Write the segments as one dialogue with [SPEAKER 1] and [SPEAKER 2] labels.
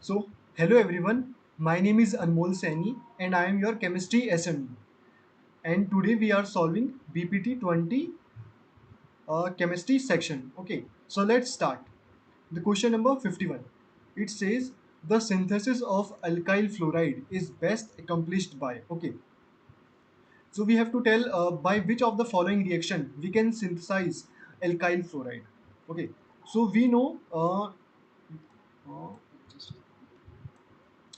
[SPEAKER 1] So, hello everyone. My name is Anmol Saini and I am your chemistry SME. And today we are solving BPT 20 chemistry section. Okay, so let's start. The question number 51. It says the synthesis of alkyl fluoride is best accomplished by. Okay, so we have to tell by which of the following reaction we can synthesize alkyl fluoride. Okay, so uh, just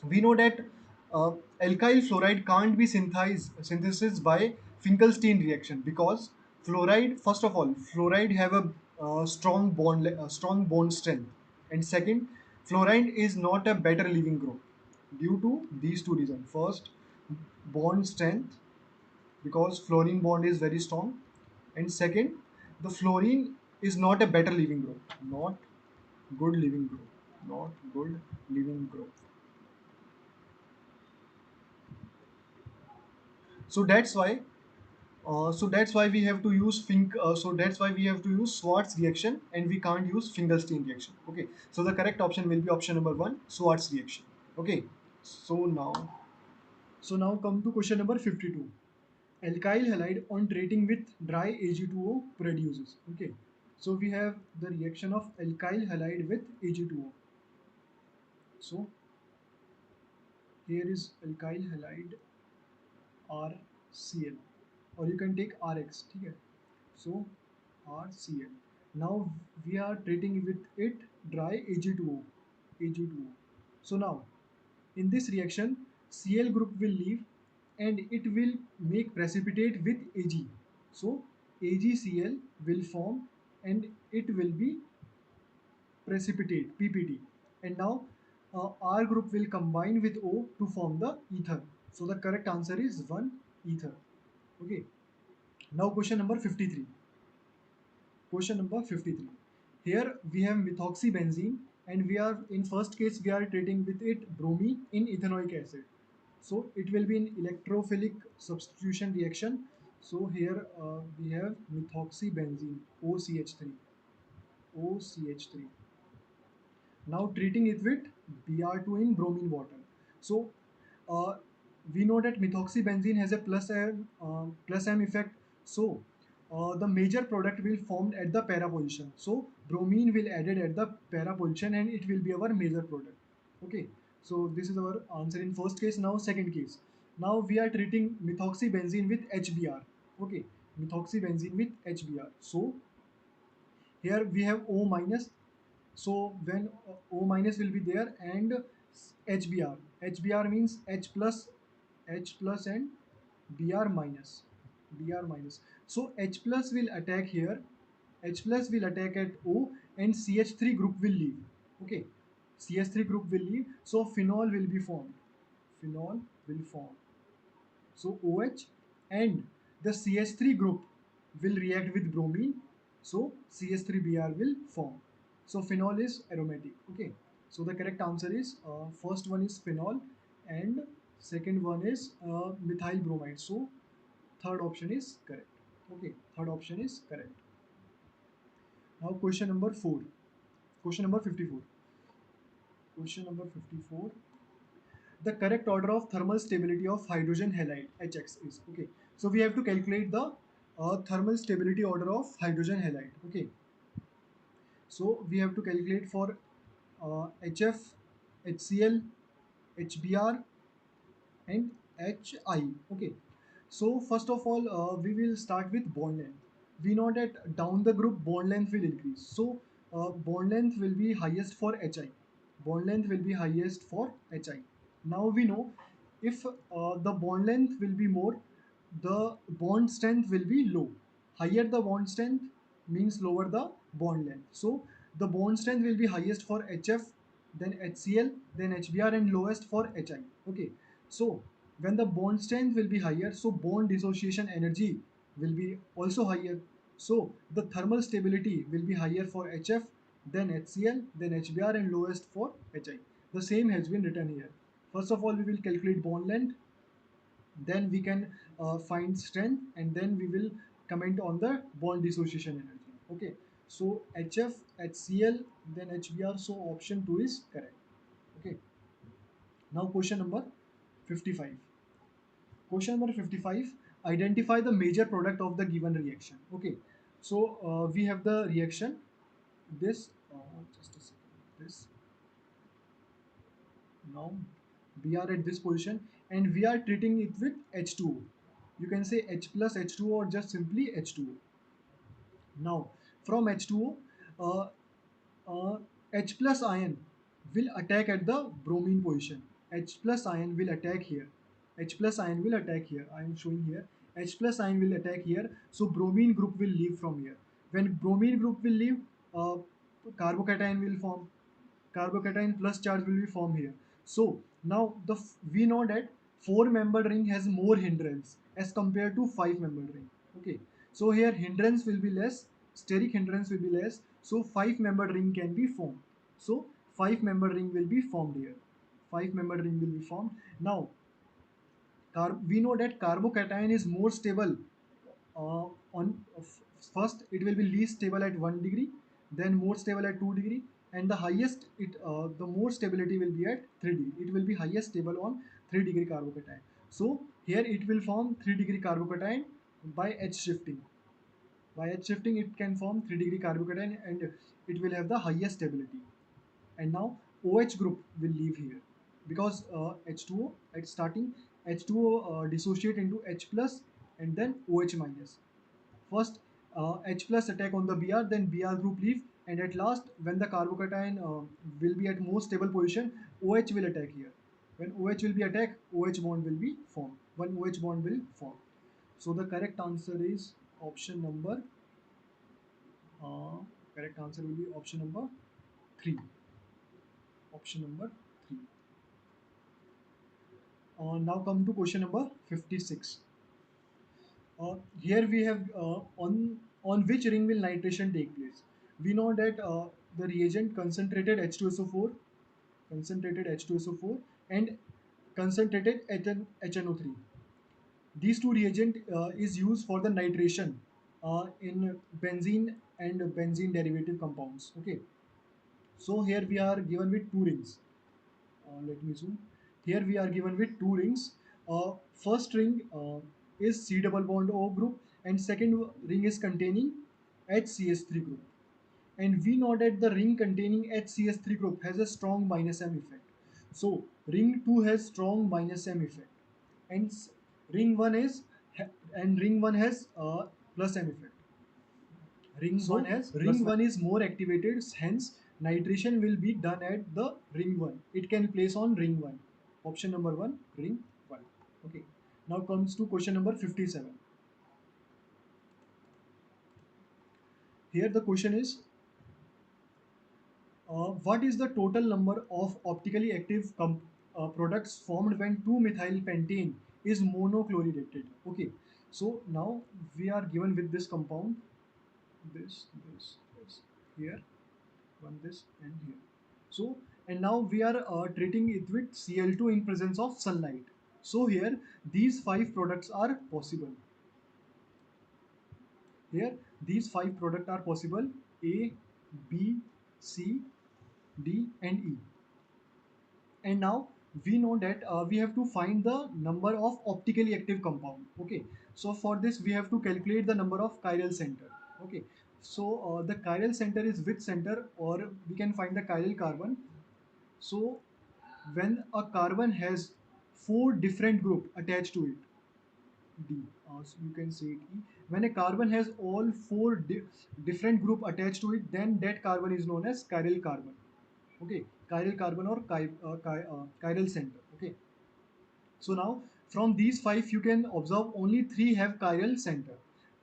[SPEAKER 1] we know that uh, alkyl fluoride can't be synthesis by Finkelstein reaction because fluoride, first of all, fluoride have a strong bond strength, and second, fluoride is not a better leaving group due to these two reasons. First, bond strength because fluorine bond is very strong, and second, the fluorine is not a better leaving group, not good leaving group, not good leaving group. So that's why we have to use that's why we have to use Schwartz reaction and we can't use Finkelstein reaction. Okay, so the correct option will be option number one, Schwartz reaction. Okay, so now come to question number 52. Alkyl halide on treating with dry Ag2O produces. Okay, so we have the reaction of alkyl halide with Ag2O. So here is alkyl halide RCl, or you can take RX. ठीक है? So RCl. Now we are treating with it dry Ag2O. Ag2O. So now in this reaction, Cl group will leave and it will make precipitate with Ag. So AgCl will form and it will be precipitate PPT. And now R group will combine with O to form the ether. So the correct answer is 1 ether. Okay. Now question number 53. Question number 53. Here we have methoxybenzene and we are in first case we are treating with it bromine in ethanoic acid. So it will be an electrophilic substitution reaction. So here we have methoxybenzene OCH3. OCH3. Now treating it with Br2 in bromine water. So uh, we know that methoxybenzene has a plus M effect. So the major product will formed at the para position. So bromine will added at the para position and it will be our major product. Okay. So this is our answer in first case. Now second case. Now we are treating methoxybenzene with HBr. Okay. Methoxybenzene with HBr. So here we have O minus, so when O minus will be there and HBr. HBr means H plus and Br minus. Br minus. So H plus will attack here. H plus will attack at O and CH3 group will leave. Okay. CH3 group will leave. So phenol will be formed. Phenol will form. So OH and the CH3 group will react with bromine. So CH3Br will form. So phenol is aromatic. Okay. So the correct answer is first one is phenol and second one is methyl bromide. So third option is correct. Okay. Third option is correct. Now question number 4. Question number 54. Question number 54. The correct order of thermal stability of hydrogen halide HX is. Okay, so we have to calculate the thermal stability order of hydrogen halide. Okay, so we have to calculate for HF, HCl, HBr and HI. Okay, so first of all, we will start with bond length. We know that down the group bond length will increase. So bond length will be highest for HI. Bond length will be highest for HI. Now we know if the bond length will be more, the bond strength will be low. Higher the bond strength means lower the bond length. So the bond strength will be highest for HF, then HCl, then HBr, and lowest for HI. Okay. So when the bond strength will be higher, so bond dissociation energy will be also higher. So the thermal stability will be higher for HF, then HCl, then HBr, and lowest for HI. The same has been written here. First of all, we will calculate bond length, then we can find strength, and then we will comment on the bond dissociation energy. Okay, so HF, HCl, then HBr, so option 2 is correct. Okay, Now question number 55. Question number 55, identify the major product of the given reaction. Okay, so we have the reaction, this, just a second, this, now we are at this position and we are treating it with H2O. You can say H plus H2O or just simply H2O. Now from H2O, uh, uh, H plus ion will attack at the bromine position. H plus ion will attack here. H plus ion will attack here. I am showing here. H plus ion will attack here. So bromine group will leave from here. When bromine group will leave, uh, carbocation will form. Carbocation plus charge will be formed here. So now we know that four-membered ring has more hindrance as compared to five-membered ring. Okay, so here hindrance will be less, steric hindrance will be less, so five-membered ring can be formed. So five-membered ring will be formed here. Five-membered ring will be formed. Now we know that carbocation is more stable on first it will be least stable at 1 degree, then more stable at 2 degree, and the highest the more stability will be at 3 degree. It will be highest stable on 3 degree carbocation. So here it will form 3 degree carbocation by H shifting. By H shifting it can form 3 degree carbocation and it will have the highest stability. And now OH group will leave here because H2O at starting, H2O dissociate into H plus and then OH minus. First H plus attack on the Br, then Br group leave, and at last when the carbocation will be at most stable position, OH will attack here. When OH will be attacked, OH bond will be formed. One OH bond will form. So the option number uh, correct answer will be option number 3. Option number 3. Now come to question number 56. Here we have on which ring will nitration take place. We know that the reagent concentrated H2SO4, concentrated H2SO4, and concentrated HNO3. These two reagent is used for the nitration in benzene and benzene derivative compounds. Okay, so here we are given with two rings. Let me zoom. Here we are given with two rings. First ring is C double bond O group, and second ring is containing HCS3 group. And we know that the ring containing HCS3 group has a strong minus M effect. So ring 2 has strong minus M effect, and ring 1 is and ring 1 has plus M effect. Ring 1 is more activated, hence nitration will be done at the ring 1. It can place on ring 1. Option number 1, ring 1. Okay. Now comes to question number 57. Here the question is, what is the total number of optically active products formed when 2-methyl pentane is monochlorinated? Okay. So now we are given with this compound, this here, one this and here. So and now we are treating it with Cl2 in presence of sunlight. So here these five products are possible. Here these five products are possible: A, B, C, D, and E. And now we know that we have to find the number of optically active compound. Okay, so for this we have to calculate the number of chiral center. Okay, so the chiral center is which center, or we can find the chiral carbon. So when a carbon has four different group attached to it, D, so you can say it E. When a carbon has all four different group attached to it, then that carbon is known as chiral carbon. Okay, chiral carbon or chiral center. Okay, so now from these five you can observe only three have chiral center.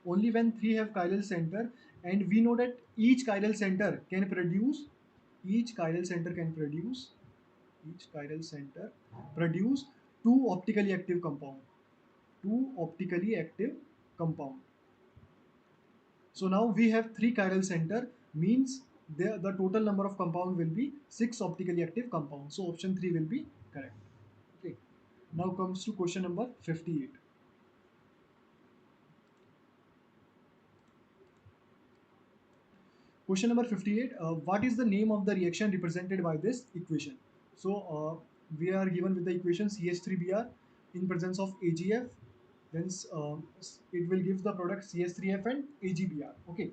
[SPEAKER 1] Only when three have chiral center, and we know that each chiral center can produce each chiral center produce two optically active compound. Two optically active compound. So now we have three chiral center, means the total number of compound will be six optically active compounds. So option 3 will be correct. Okay. Now comes to question number 58. Question number 58. What is the name of the reaction represented by this equation? So we are given with the equation CH3Br in presence of AgF, then it will give the product CH3F and AgBr. Okay.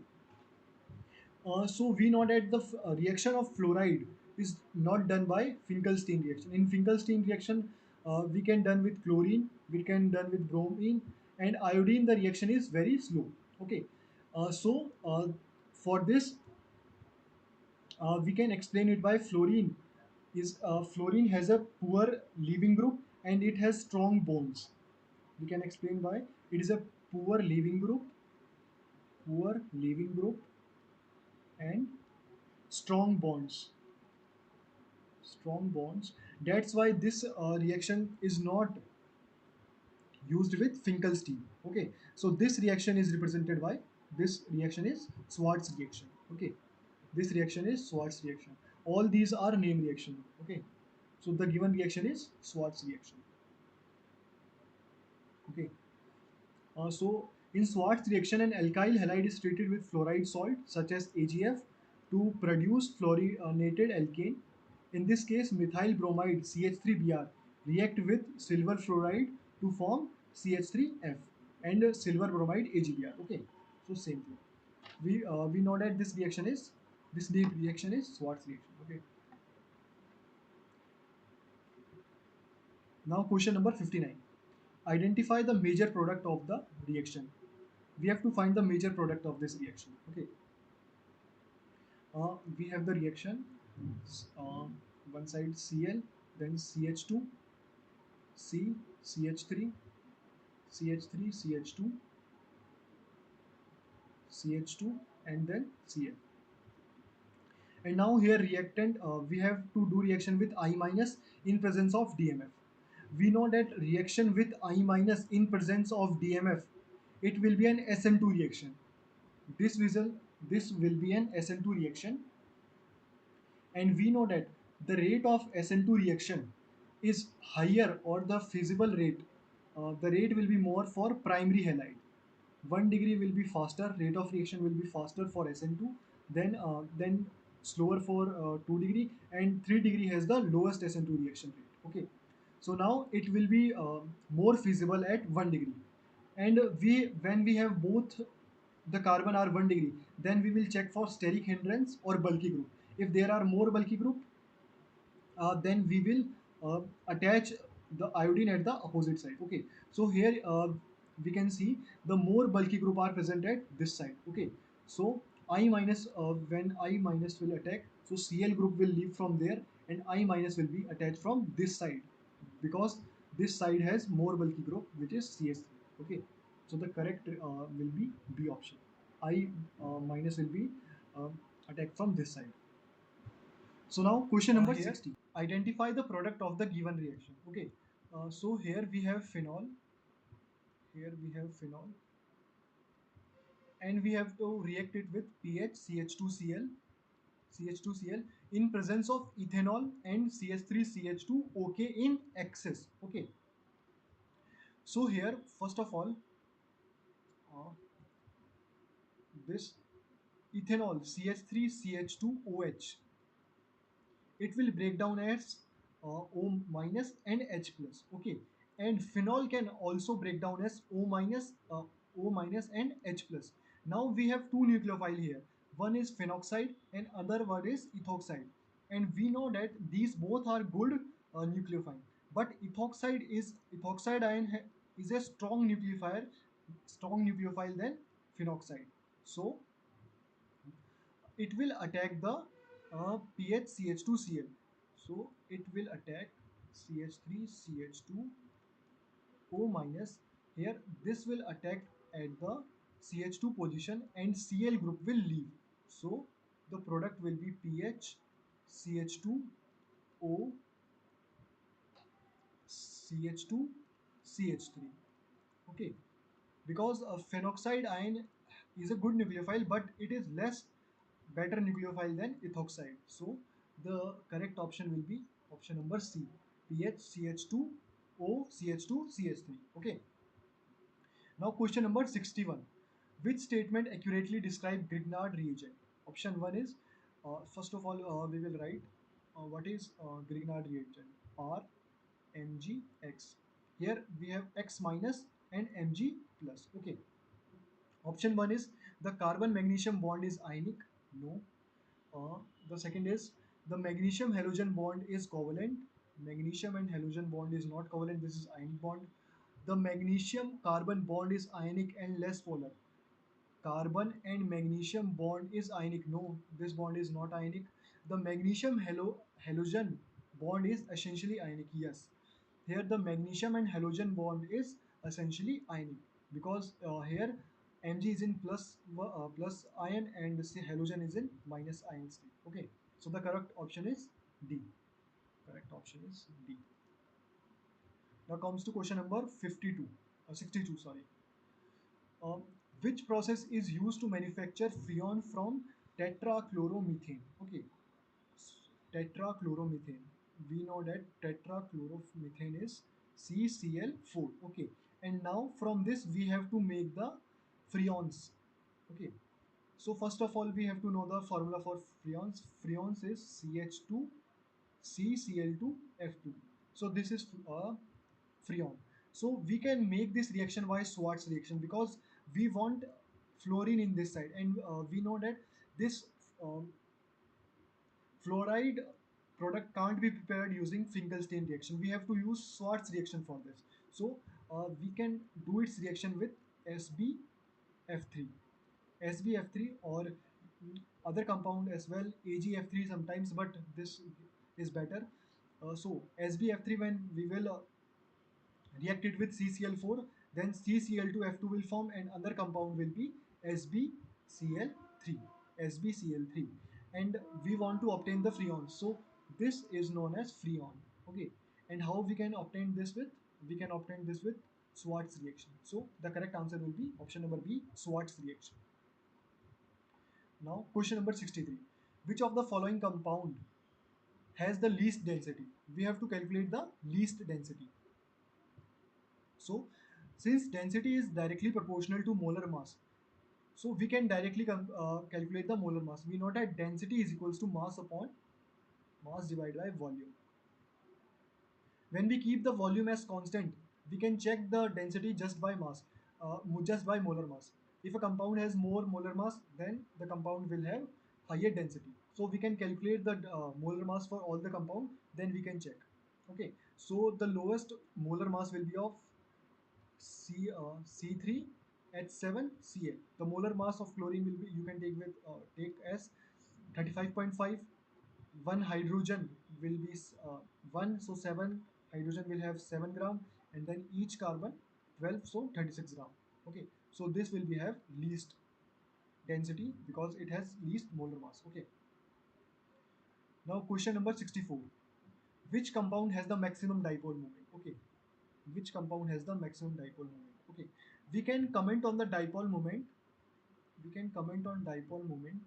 [SPEAKER 1] So we know that the reaction of fluoride is not done by Finkelstein reaction. In Finkelstein reaction, we can done with chlorine, we can done with bromine, and iodine. The reaction is very slow. Okay. For this, we can explain it by fluorine. Fluorine has a poor leaving group and it has strong bonds. We can explain why it is a poor leaving group, poor leaving group, and strong bonds. Strong bonds. That's why this reaction is not used with Finkelstein. Okay, so this reaction is represented by this reaction is Schwarz reaction. Okay, this reaction is Schwarz reaction. All these are name reaction. Okay, so the given reaction is Schwarz reaction. Okay, so in Schwarz reaction, an alkyl halide is treated with fluoride salt such as AgF to produce fluorinated alkane. In this case, methyl bromide CH3Br react with silver fluoride to form CH3F and silver bromide AgBr. Okay, so same thing. We know that this reaction is Schwarz reaction. Okay. Now question number 59. Identify the major product of the reaction. We have to find the major product of this reaction. Okay. We have the reaction. Uh, One side Cl, then CH2, C, CH3, CH3, CH2, CH2, and then Cl. And now here reactant, we have to do reaction with I minus in presence of DMF. We know that reaction with I minus in presence of DMF, it will be an SN2 reaction. This result, this will be an SN2 reaction, and we know that the rate of SN2 reaction is higher, or the feasible rate, the rate will be more for primary halide. 1 degree will be faster, rate of reaction will be faster for SN2, then slower for 2 degree, and 3 degree has the lowest SN2 reaction rate. Okay, so now it will be more feasible at 1 degree, and we when we have both the carbon are 1 degree, then we will check for steric hindrance or bulky group. If there are more bulky group, then we will attach the iodine at the opposite side. Okay, so here we can see the more bulky group are present at this side. Okay, so I minus, when I minus will attack, so Cl group will leave from there, and I minus will be attached from this side, because this side has more bulky group, which is CH3. Okay, so the correct will be B option. I minus will be attacked from this side. So now question number 60. Identify the product of the given reaction. Okay. So here we have phenol. Here we have phenol. And we have to react it with pH CH2Cl. CH2Cl in presence of ethanol and CH3CH2OK in excess. Okay. So here, first of all, uh, this ethanol CH3CH2OH, it will break down as O minus and H plus. Okay, and phenol can also break down as O minus and H plus. Now we have two nucleophile here. One is phenoxide and other one is ethoxide. And we know that these both are good nucleophile. But ethoxide is a strong nucleophile than phenoxide. So it will attack the pH CH2Cl. So it will attack CH3CH2O minus. Here this will attack at the CH2 position and Cl group will leave. So the product will be pH CH2O CH2 CH3. Okay, because a phenoxide ion is a good nucleophile, but it is less better nucleophile than ethoxide. So the correct option will be option number C, pH CH2O CH2 CH3. Okay. Now question number 61. Which statement accurately describe Grignard reagent? Option 1 is, first of all, we will write what is Grignard reagent. R Mgx. Here we have X minus and Mg plus. Okay. Option 1 is the carbon magnesium bond is ionic. No. Uh, the second is the magnesium halogen bond is covalent. Magnesium and halogen bond is not covalent. This is ionic bond. The magnesium carbon bond is ionic and less polar. Carbon and magnesium bond is ionic. No, this bond is not ionic. The magnesium halogen bond is essentially ionic. Yes. Here the magnesium and halogen bond is essentially ionic because here Mg is in plus ion and say halogen is in minus ion state. Okay. So the correct option is D. Correct option is D. Now comes to question number 52, 62, sorry. Um, which process is used to manufacture freon from tetrachloromethane? Okay, tetrachloromethane. We know that tetrachloromethane is CCl4. Okay, and now from this we have to make the freons. Okay, so first of all we have to know the formula for freons. Freons is CH2 CCl2 F2. So this is freon. So we can make this reaction by Schwarz reaction because we want fluorine in this side, and we know that this um, fluoride product can't be prepared using Finkelstein reaction. We have to use Schwarz reaction for this. So we can do its reaction with SbF3, SbF3 or other compound as well, AgF3 sometimes, but this is better. So SbF3, when we will react it with CCl4, then CCl2F2 will form and other compound will be SbCl3, SbCl3, and we want to obtain the freon. So this is known as freon. Okay, and how we can obtain this with? We can obtain this with Schwarz reaction. So the correct answer will be option number B, Schwarz reaction. Now question number 63. Which of the following compound has the least density? We have to calculate the least density. So, since density is directly proportional to molar mass, so we can directly calculate the molar mass. We know that density is equals to mass upon mass divided by volume. When we keep the volume as constant, we can check the density just by mass, just by molar mass. If a compound has more molar mass, then the compound will have higher density. So we can calculate the molar mass for all the compound, then we can check. Okay, so the lowest molar mass will be of C3H7Cl. The molar mass of chlorine will be, you can take as 35.5. One hydrogen will be 1, so 7 hydrogen will have 7 gram, and then each carbon 12, so 36 gram. Okay, so this will be have least density because it has least molar mass. Okay, now question number 64. Which compound has the maximum dipole moment? Okay, which compound has the maximum dipole moment? Okay, we can comment on the dipole moment. We can comment on dipole moment.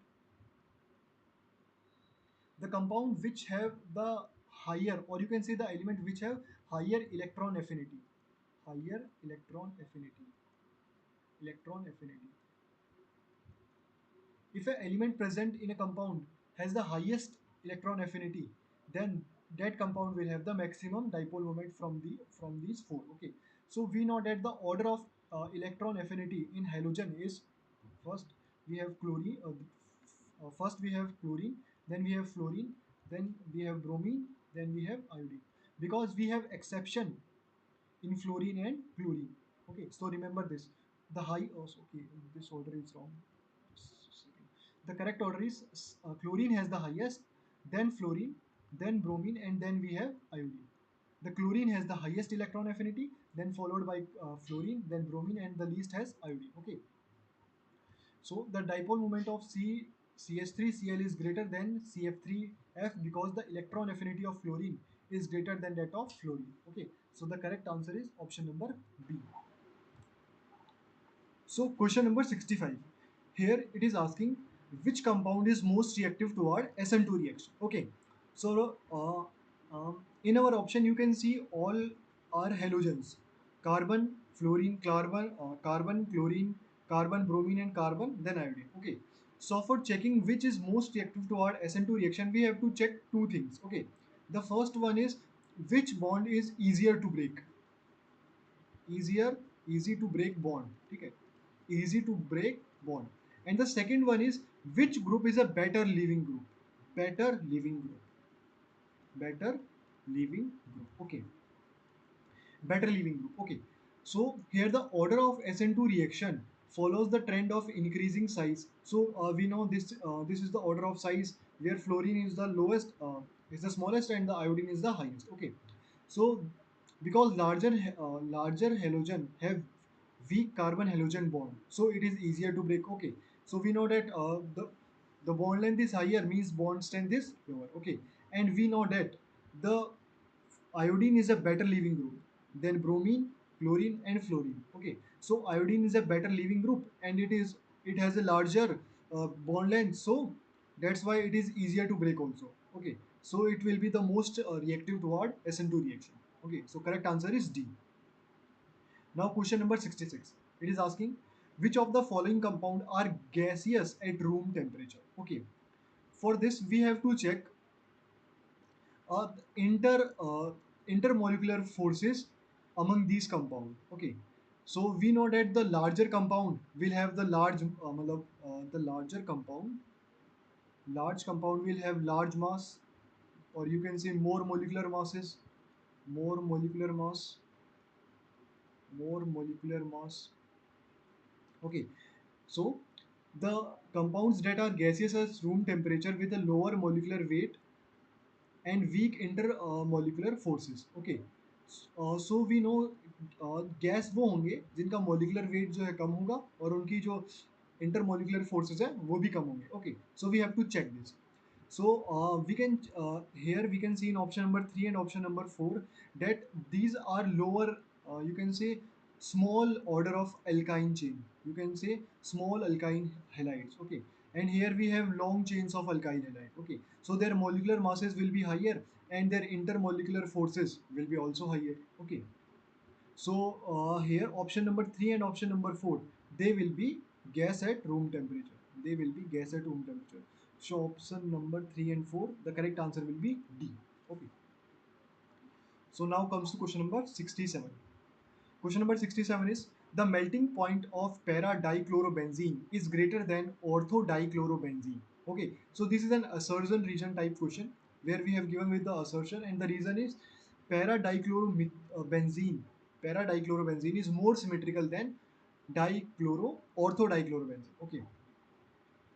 [SPEAKER 1] The compound which have the higher, or you can say the element which have higher electron affinity. Higher electron affinity. Electron affinity. If an element present in a compound has the highest electron affinity, then that compound will have the maximum dipole moment from these four. Okay, so we know that the order of electron affinity in halogen is first we have chlorine. First we have chlorine, then we have fluorine, then we have bromine, then we have iodine. Because we have exception in fluorine and chlorine. Okay, so remember this. The high, oh, okay, this order is wrong. Just a second. The correct order is chlorine has the highest, then fluorine, then bromine, and then we have iodine. The chlorine has the highest electron affinity, then followed by fluorine, then bromine, and the least has iodine. Okay, so the dipole moment of CH3Cl is greater than CF3F because the electron affinity of fluorine is greater than that of fluorine. Okay, so the correct answer is option number B. So question number 65. Here it is asking which compound is most reactive toward SN2 reaction. Okay. So in our option you can see all are halogens. Carbon, fluorine, carbon, chlorine, carbon, bromine and carbon, then iodine. Okay. So for checking which is most reactive toward SN2 reaction, we have to check two things. Okay. The first one is which bond is easier to break? Easier, easy to break bond. ठीक है? Easy to break bond. And the second one is which group is a better living group? Better living group. Better living group. Okay. Better living group. Okay. So here the order of SN2 reaction follows the trend of increasing size. So we know this is the order of size where fluorine is the lowest, is the smallest, and the iodine is the highest. Okay. So because larger halogen have weak carbon halogen bond, so it is easier to break. Okay. So we know that the bond length is higher means bond strength is lower. Okay. And we know that the iodine is a better leaving group than bromine, chlorine, and fluorine. Okay, so iodine is a better leaving group, and it has a larger bond length, so that's why it is easier to break also. Okay, so it will be the most reactive toward SN2 reaction. Okay, so correct answer is D. Now question number 66. It is asking which of the following compound are gaseous at room temperature. Okay, for this we have to check uh, intermolecular forces among these compound. Okay, so we know that the larger compound will have the the large compound will have large mass, or you can say more molecular masses, more molecular mass, more molecular mass. Okay, so the compounds that are gaseous at room temperature with a lower molecular weight and weak intermolecular forces. Okay, so we know gas वो होंगे जिनका molecular weight जो है कम होगा और उनकी जो intermolecular forces है वो भी कम होंगे. Okay, so we have to check this. So we can here we can see in option number 3 and option number 4 that these are lower, you can say small order of alkyne chain. You can say small alkyne halides. Okay, and here we have long chains of alkyl halide. Okay, so their molecular masses will be higher and their intermolecular forces will be also higher. Okay, so here option number 3 and option number 4, they will be gas at room temperature. They will be gas at room temperature. So option number 3 and 4, the correct answer will be D. Okay, so now comes to question number 67. Question number 67 is the melting point of para-dichlorobenzene is greater than ortho-dichlorobenzene. Okay, so this is an assertion region type question where we have given with the assertion, and the reason is para-dichlorobenzene para-dichlorobenzene is more symmetrical than dichloro ortho-dichlorobenzene. Okay,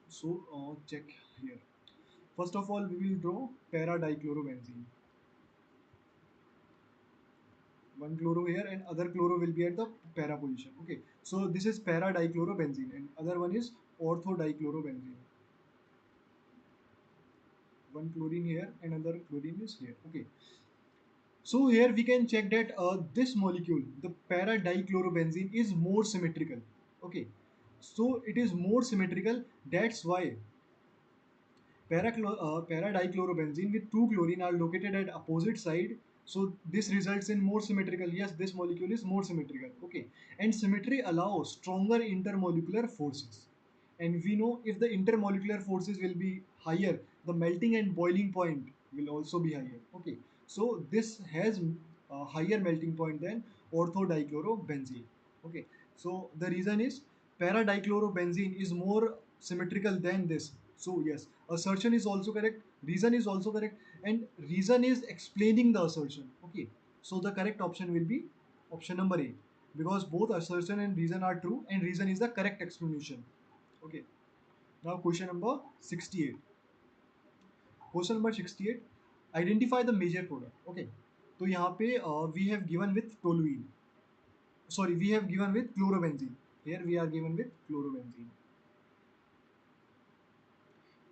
[SPEAKER 1] so check here. First of all, we will draw para-dichlorobenzene. One chloro here and other chloro will be at the para position. Okay, so this is para dichlorobenzene and other one is ortho dichlorobenzene. One chlorine here and another chlorine is here. Okay, so here we can check that this molecule, the para dichlorobenzene, is more symmetrical. Okay, so it is more symmetrical, that's why para-dichlorobenzene with two chlorine are located at opposite side. So this results in more symmetrical. Yes, this molecule is more symmetrical. Okay, and symmetry allows stronger intermolecular forces. And we know if the intermolecular forces will be higher, the melting and boiling point will also be higher. Okay, so this has a higher melting point than orthodichlorobenzene. Okay, so the reason is para-dichlorobenzene is more symmetrical than this. So yes, assertion is also correct, reason is also correct, and reason is explaining the assertion. Okay, so the correct option will be option number A, because both assertion and reason are true and reason is the correct explanation. Okay, now question number 68. Question number 68, identify the major product. Okay, तो यहाँ पे we have given with toluene, sorry, we have given with chlorobenzene. Here we are given with chlorobenzene.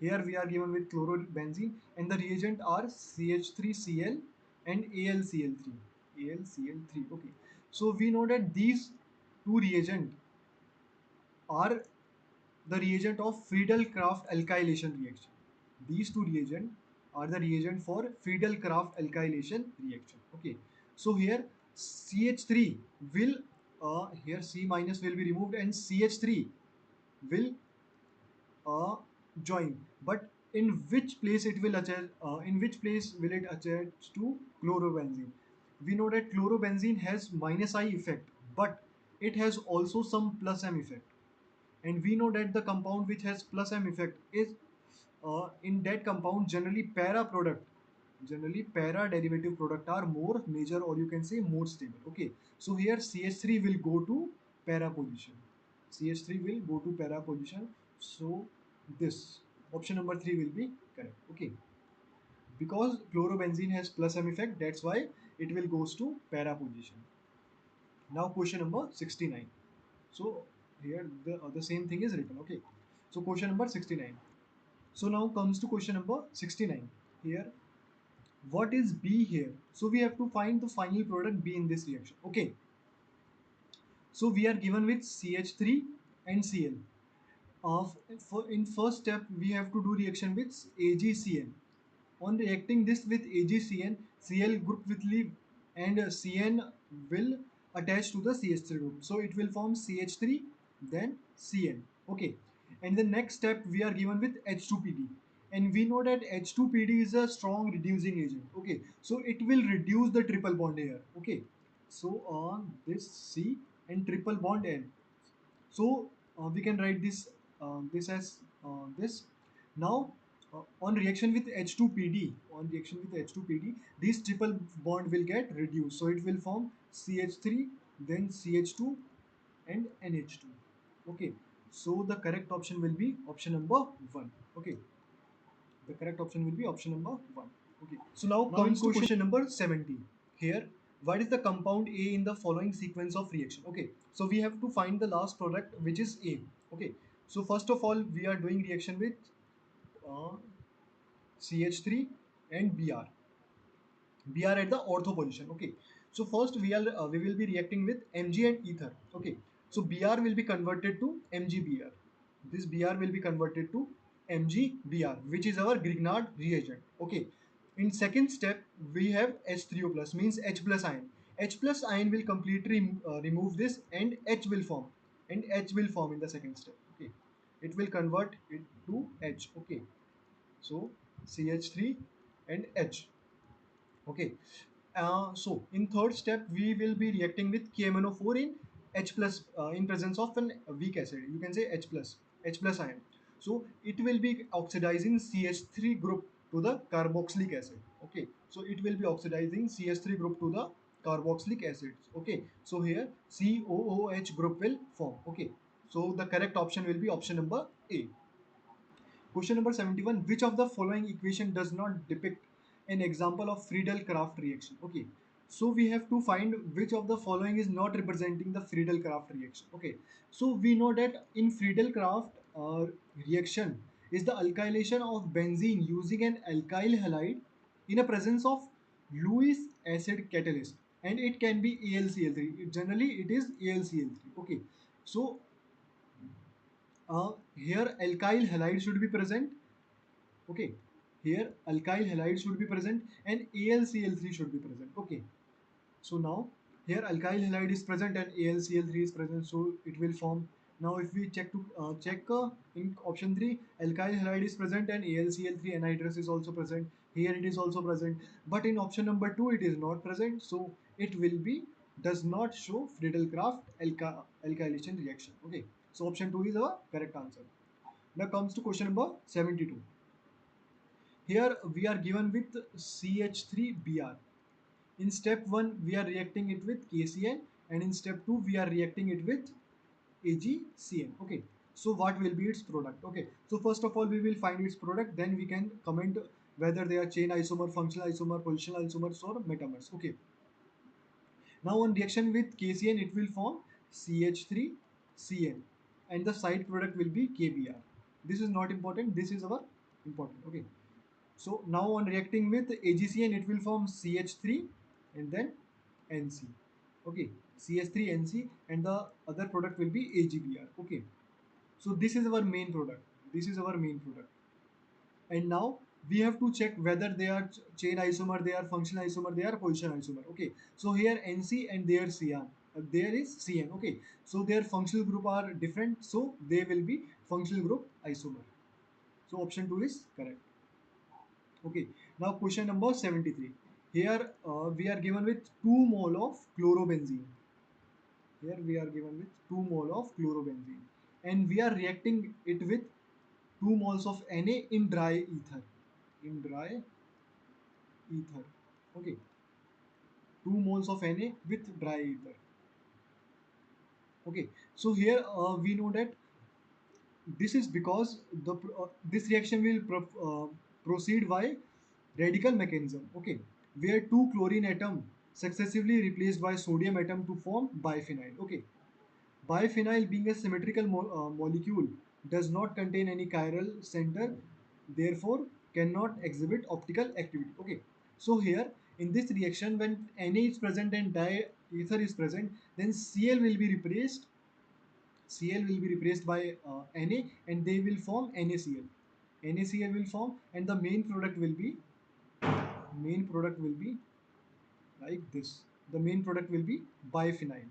[SPEAKER 1] Here we are given with chlorobenzene and the reagent are CH3Cl and AlCl3. AlCl3. Okay. So we know that these two reagents are the reagent of Friedel-Crafts alkylation reaction. These two reagents are the reagent for Friedel-Crafts alkylation reaction. Okay. So here CH3 will here C minus will be removed and CH3 will join, but in which place it will attach, in which place will it attach to chlorobenzene. We know that chlorobenzene has minus I effect, but it has also some plus M effect. And we know that the compound which has plus M effect is, in that compound, generally para derivative product are more major, or you can say more stable. Okay, so here CH3 will go to para position. CH3 will go to para position. So this option number 3 will be correct. Okay, because chlorobenzene has plus M effect, that's why it will goes to para position. Now question number 69. So here the same thing is written. Okay, so question number 69. So now comes to question number 69. Here, what is B here? So we have to find the final product B in this reaction. Okay, so we are given with CH3 and Cl. In first step, we have to do reaction with AgCN. On reacting this with AgCN, Cl group will leave, and Cn will attach to the CH3 group. So it will form CH3, then Cn. Okay. And the next step, we are given with H2PD. And we know that H2PD is a strong reducing agent. Okay. So it will reduce the triple bond here. Okay. So on this C and triple bond N. So we can write this as this. Now on reaction with H2PD, this triple bond will get reduced. So it will form CH3, then CH2, and NH2. Okay. So the correct option will be option number 1. Okay. The correct option will be option number 1. Okay. So now comes to question number 70. Here, what is the compound A in the following sequence of reaction? Okay. So we have to find the last product, which is A. Okay. So first of all, we are doing reaction with uh, CH3 and Br. We are at the ortho position. Okay, so first we will be reacting with Mg and ether. Okay, so Br will be converted to MgBr. This Br will be converted to MgBr, which is our Grignard reagent. Okay, in second step we have H3O plus, means H plus ion. H plus ion will completely remove this, and H will form, in the second step. Okay, it will convert it to H. Okay, so CH3 and H. Okay, so in third step we will be reacting with KMNO4 in H plus, in presence of an weak acid. You can say H plus ion. So it will be oxidizing CH3 group to the carboxylic acid. Okay, so it will be oxidizing CH3 group to the carboxylic acids. Okay, so here COOH group will form. Okay, so the correct option will be option number A. Question number 71. Which of the following equation does not depict an example of Friedel-Crafts reaction? Okay. So we have to find which of the following is not representing the Friedel-Crafts reaction. Okay. So we know that in Friedel-Crafts reaction is the alkylation of benzene using an alkyl halide in a presence of Lewis acid catalyst, and it can be AlCl3. Generally it is AlCl3. Okay. So here alkyl halide should be present. Okay, here alkyl halide should be present and AlCl3 should be present. Okay, so now here alkyl halide is present and AlCl3 is present, so it will form. Now if we check in option 3, alkyl halide is present and AlCl3 anhydrous is also present. Here it is also present, but in option number 2 it is not present, so it will be does not show Friedel-Crafts alkylation reaction. Okay, so option 2 is our correct answer. Now comes to question number 72. Here we are given with CH3Br. In step 1 we are reacting it with KCN, and in step 2 we are reacting it with AgCN. Okay, so what will be its product? Okay, so first of all we will find its product, then we can comment whether they are chain isomer, functional isomer, positional isomers, or metamers. Okay, now on reaction with KCN it will form CH3CN, and the side product will be KBr. This is not important, this is our important. Okay, so now on reacting with AgCN, it will form CH3 and then NC. Okay, CH3NC, and the other product will be AgBr. Okay, so this is our main product. This is our main product. And now we have to check whether they are chain isomer, they are functional isomer, they are position isomer. Okay, so here NC and there CN. There is CN. Okay, so their functional group are different, so they will be functional group isomer. So option 2 is correct. Okay. Now question number 73. Here we are given with 2 mole of chlorobenzene. Here we are given with 2 mole of chlorobenzene, and we are reacting it with 2 moles of Na in dry ether. In dry ether. Okay. 2 moles of Na with dry ether. Okay. So here we know that this is because this reaction will proceed by radical mechanism. Okay. Where two chlorine atom successively replaced by sodium atom to form biphenyl. Okay. Biphenyl, being a symmetrical molecule, does not contain any chiral center, therefore cannot exhibit optical activity. Okay, so here in this reaction, when Na is present and diether is present, then Cl will be replaced by Na, and they will form NaCl. NaCl will form, and the main product will be like this. The main product will be biphenyl.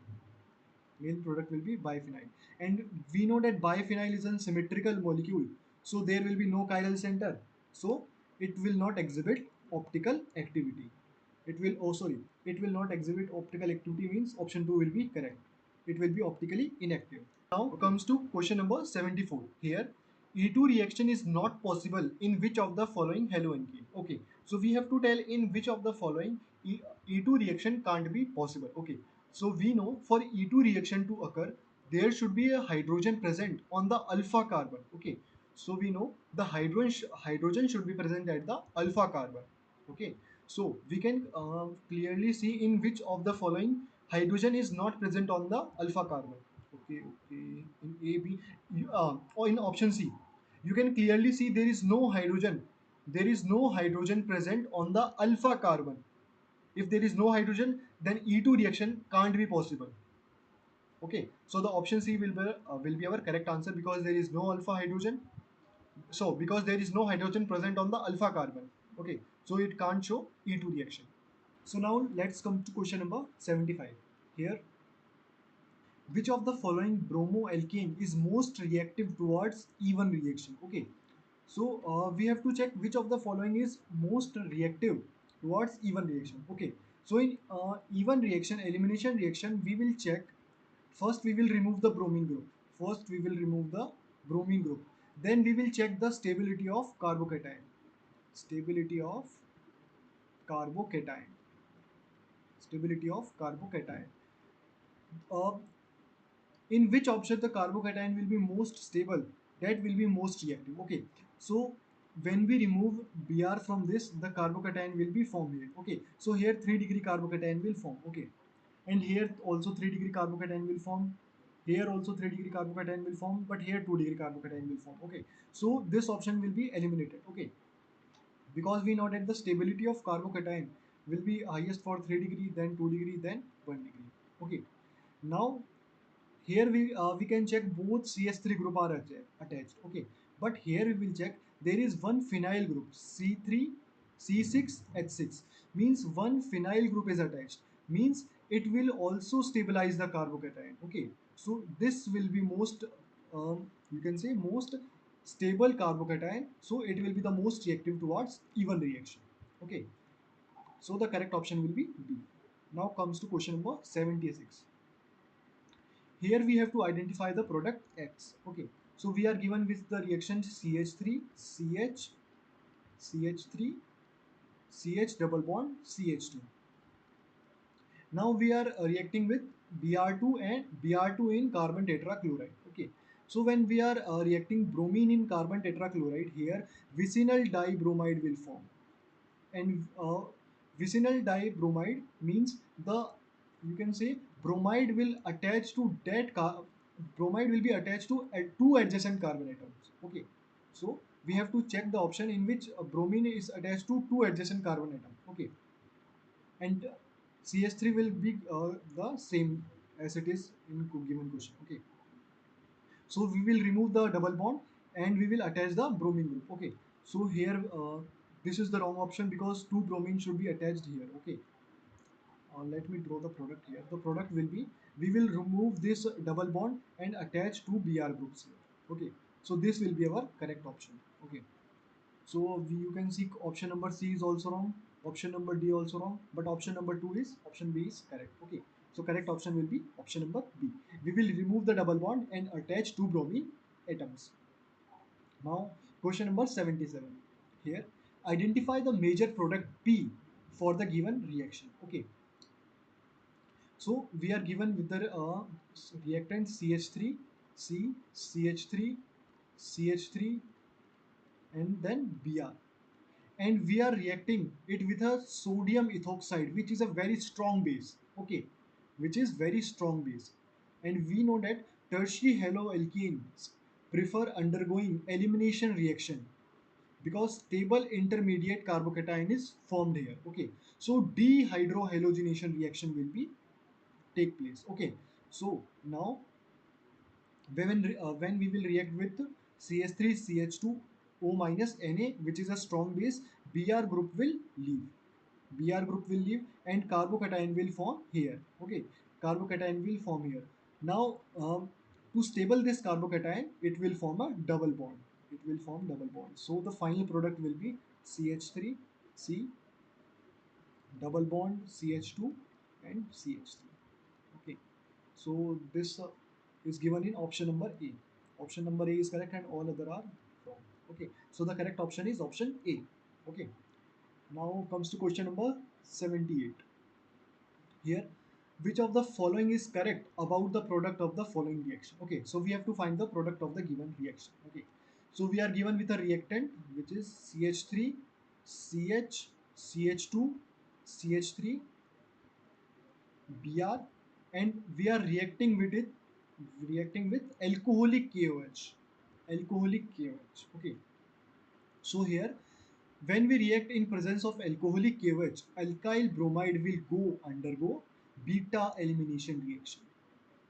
[SPEAKER 1] Main product will be biphenyl, and we know that biphenyl is a symmetrical molecule, so there will be no chiral center, so it will not exhibit optical activity. It will not exhibit optical activity, means option 2 will be correct. It will be optically inactive. Now comes to question number 74. Here E2 reaction is not possible in which of the following haloalkene. Okay, so we have to tell in which of the following E2 reaction can't be possible. Okay, so we know for E2 reaction to occur, there should be a hydrogen present on the alpha carbon. Okay, so we know the hydrogen should be present at the alpha carbon. Okay, so we can clearly see in which of the following hydrogen is not present on the alpha carbon. Okay, okay. In A, B, or in option C, you can clearly see there is no hydrogen. There is no hydrogen present on the alpha carbon. If there is no hydrogen, then E2 reaction can't be possible. Okay, so the option C will be our correct answer, because there is no alpha hydrogen. So because there is no hydrogen present on the alpha carbon. Okay, so it can't show E2 reaction. So now let's come to question number 75. Here, which of the following bromoalkane is most reactive towards even reaction? Okay, so we have to check which of the following is most reactive towards even reaction. Okay, so in even reaction, elimination reaction, we will check. First we will remove the bromine group. First we will remove the bromine group. Then we will check the stability of carbocation. Stability of carbocation. Stability of carbocation. Uh, in which option the carbocation will be most stable, that will be most reactive. Okay, so when we remove Br from this, the carbocation will be formed here. Okay, so here 3-degree carbocation will form. Okay, and here also 3-degree carbocation will form. Here also 3-degree carbocation will form, but here 2-degree carbocation will form. Okay, so this option will be eliminated. Okay, because we know that the stability of carbocation will be highest for 3-degree, then 2-degree, then 1-degree. Okay, now here we can check both CH3 group are attached. Okay, but here we will check there is one phenyl group C3 C6H6, means one phenyl group is attached, means it will also stabilize the carbocation. Okay, so this will be most you can say most stable carbocation, so it will be the most reactive towards even reaction. Okay, so the correct option will be B. Now comes to question number 76. Here we have to identify the product X. Okay, so we are given with the reaction CH3 CH3 CH double bond CH2. Now we are reacting with Br2 and Br2 in carbon tetrachloride. Okay, so when we are reacting bromine in carbon tetrachloride, here vicinal dibromide will form, and vicinal dibromide means the, you can say, bromide will attach to bromide will be attached to two adjacent carbon atoms. Okay, so we have to check the option in which bromine is attached to two adjacent carbon atoms. Okay, and CH3 will be the same as it is in given question. Okay, so we will remove the double bond and we will attach the bromine group. Okay, so here this is the wrong option, because two bromine should be attached here. Okay, let me draw the product here. The product will be, we will remove this double bond and attach two Br groups here. Okay, So this will be our correct option. Okay. So you can see option number C is also wrong, option number D also wrong, but option number 2 is option B is correct. Okay. So correct option will be option number B. We will remove the double bond and attach two bromine atoms. Now question number 77. Here identify the major product P for the given reaction. Okay. So we are given with the reactant CH3, C, CH3, CH3, and then Br. And we are reacting it with a sodium ethoxide, which is a very strong base. Okay, which is very strong base. And we know that tertiary haloalkanes prefer undergoing elimination reaction because stable intermediate carbocation is formed here. Okay, so dehydrohalogenation reaction will be take place. Okay, so now when we will react with CH3 CH2 O minus Na, which is a strong base, Br group will leave. Br group will leave and carbocation will form here. Okay, carbocation will form here. Now to stable this carbocation, it will form a double bond. It will form double bond. So the final product will be CH3 C double bond CH2 and CH3. Okay. So this is given in option number A. Option number A is correct and all other are wrong. Okay. So the correct option is option A. Okay. Now comes to question number 78. Here, which of the following is correct about the product of the following reaction? Okay. So we have to find the product of the given reaction. Okay. So we are given with a reactant which is CH3, CH, CH2, CH3, Br, and we are reacting with alcoholic KOH. Alcoholic KOH. Okay. So here, when we react in presence of alcoholic KOH, alkyl bromide will undergo beta elimination reaction.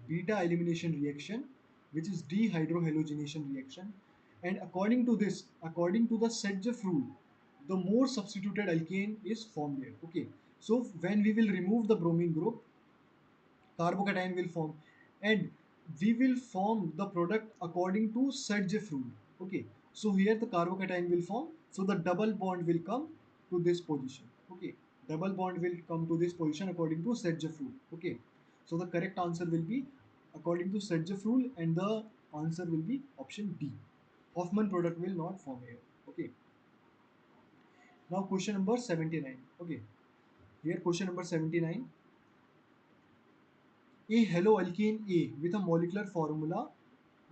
[SPEAKER 1] Beta elimination reaction, which is dehydrohalogenation reaction. And according to the Sedgwick rule, the more substituted alkane is formed here. Okay. So when we will remove the bromine group, carbocation will form, and we will form the product according to Sedgwick rule. Okay, so here the carbocation will form, so the double bond will come to this position. Okay, double bond will come to this position according to Sedgwick rule. Okay, so the correct answer will be according to Sedgwick rule, and the answer will be option D. Hoffman product will not form here. Okay, now question number 79. Okay, here question number 79. A haloalkane A with a molecular formula,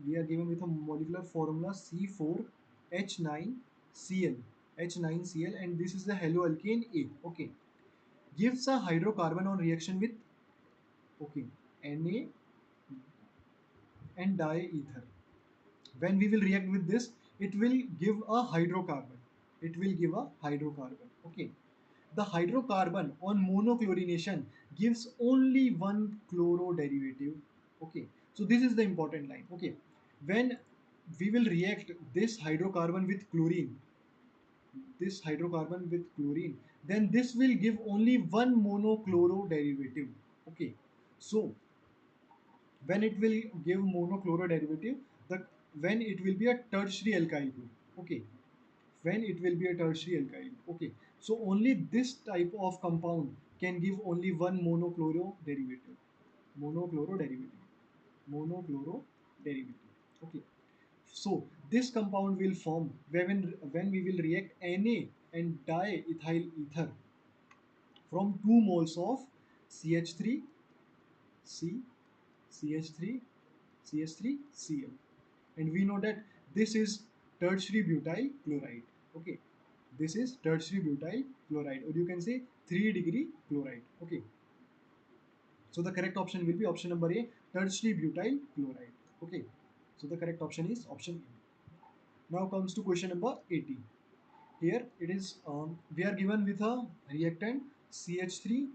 [SPEAKER 1] we are given with a molecular formula C4H9Cl, H9Cl, and this is the haloalkane A. Okay, gives a hydrocarbon on reaction with, okay, Na and diether. When we will react with this, it will give a hydrocarbon. It will give a hydrocarbon. Okay, the hydrocarbon on monochlorination gives only one chloro derivative. Okay, so this is the important line. Okay, when we will react this hydrocarbon with chlorine, then this will give only one monochloro derivative. Okay, so when it will give monochloro derivative, the when it will be a tertiary alkyl group. Okay, when it will be a tertiary alkyl. Okay, so only this type of compound can give only one monochloro derivative. Monochloro derivative. Monochloro derivative. Okay, so this compound will form when we will react Na and diethyl ether from 2 moles of CH3 C, CH3, CH3 Cl, and we know that this is tertiary butyl chloride. Okay, this is tertiary butyl chloride, or you can say 3-degree chloride. Okay, so the correct option will be option number A, tertiary butyl chloride. Okay, so the correct option is option A. Now comes to question number 80. Here it is, we are given with a reactant CH3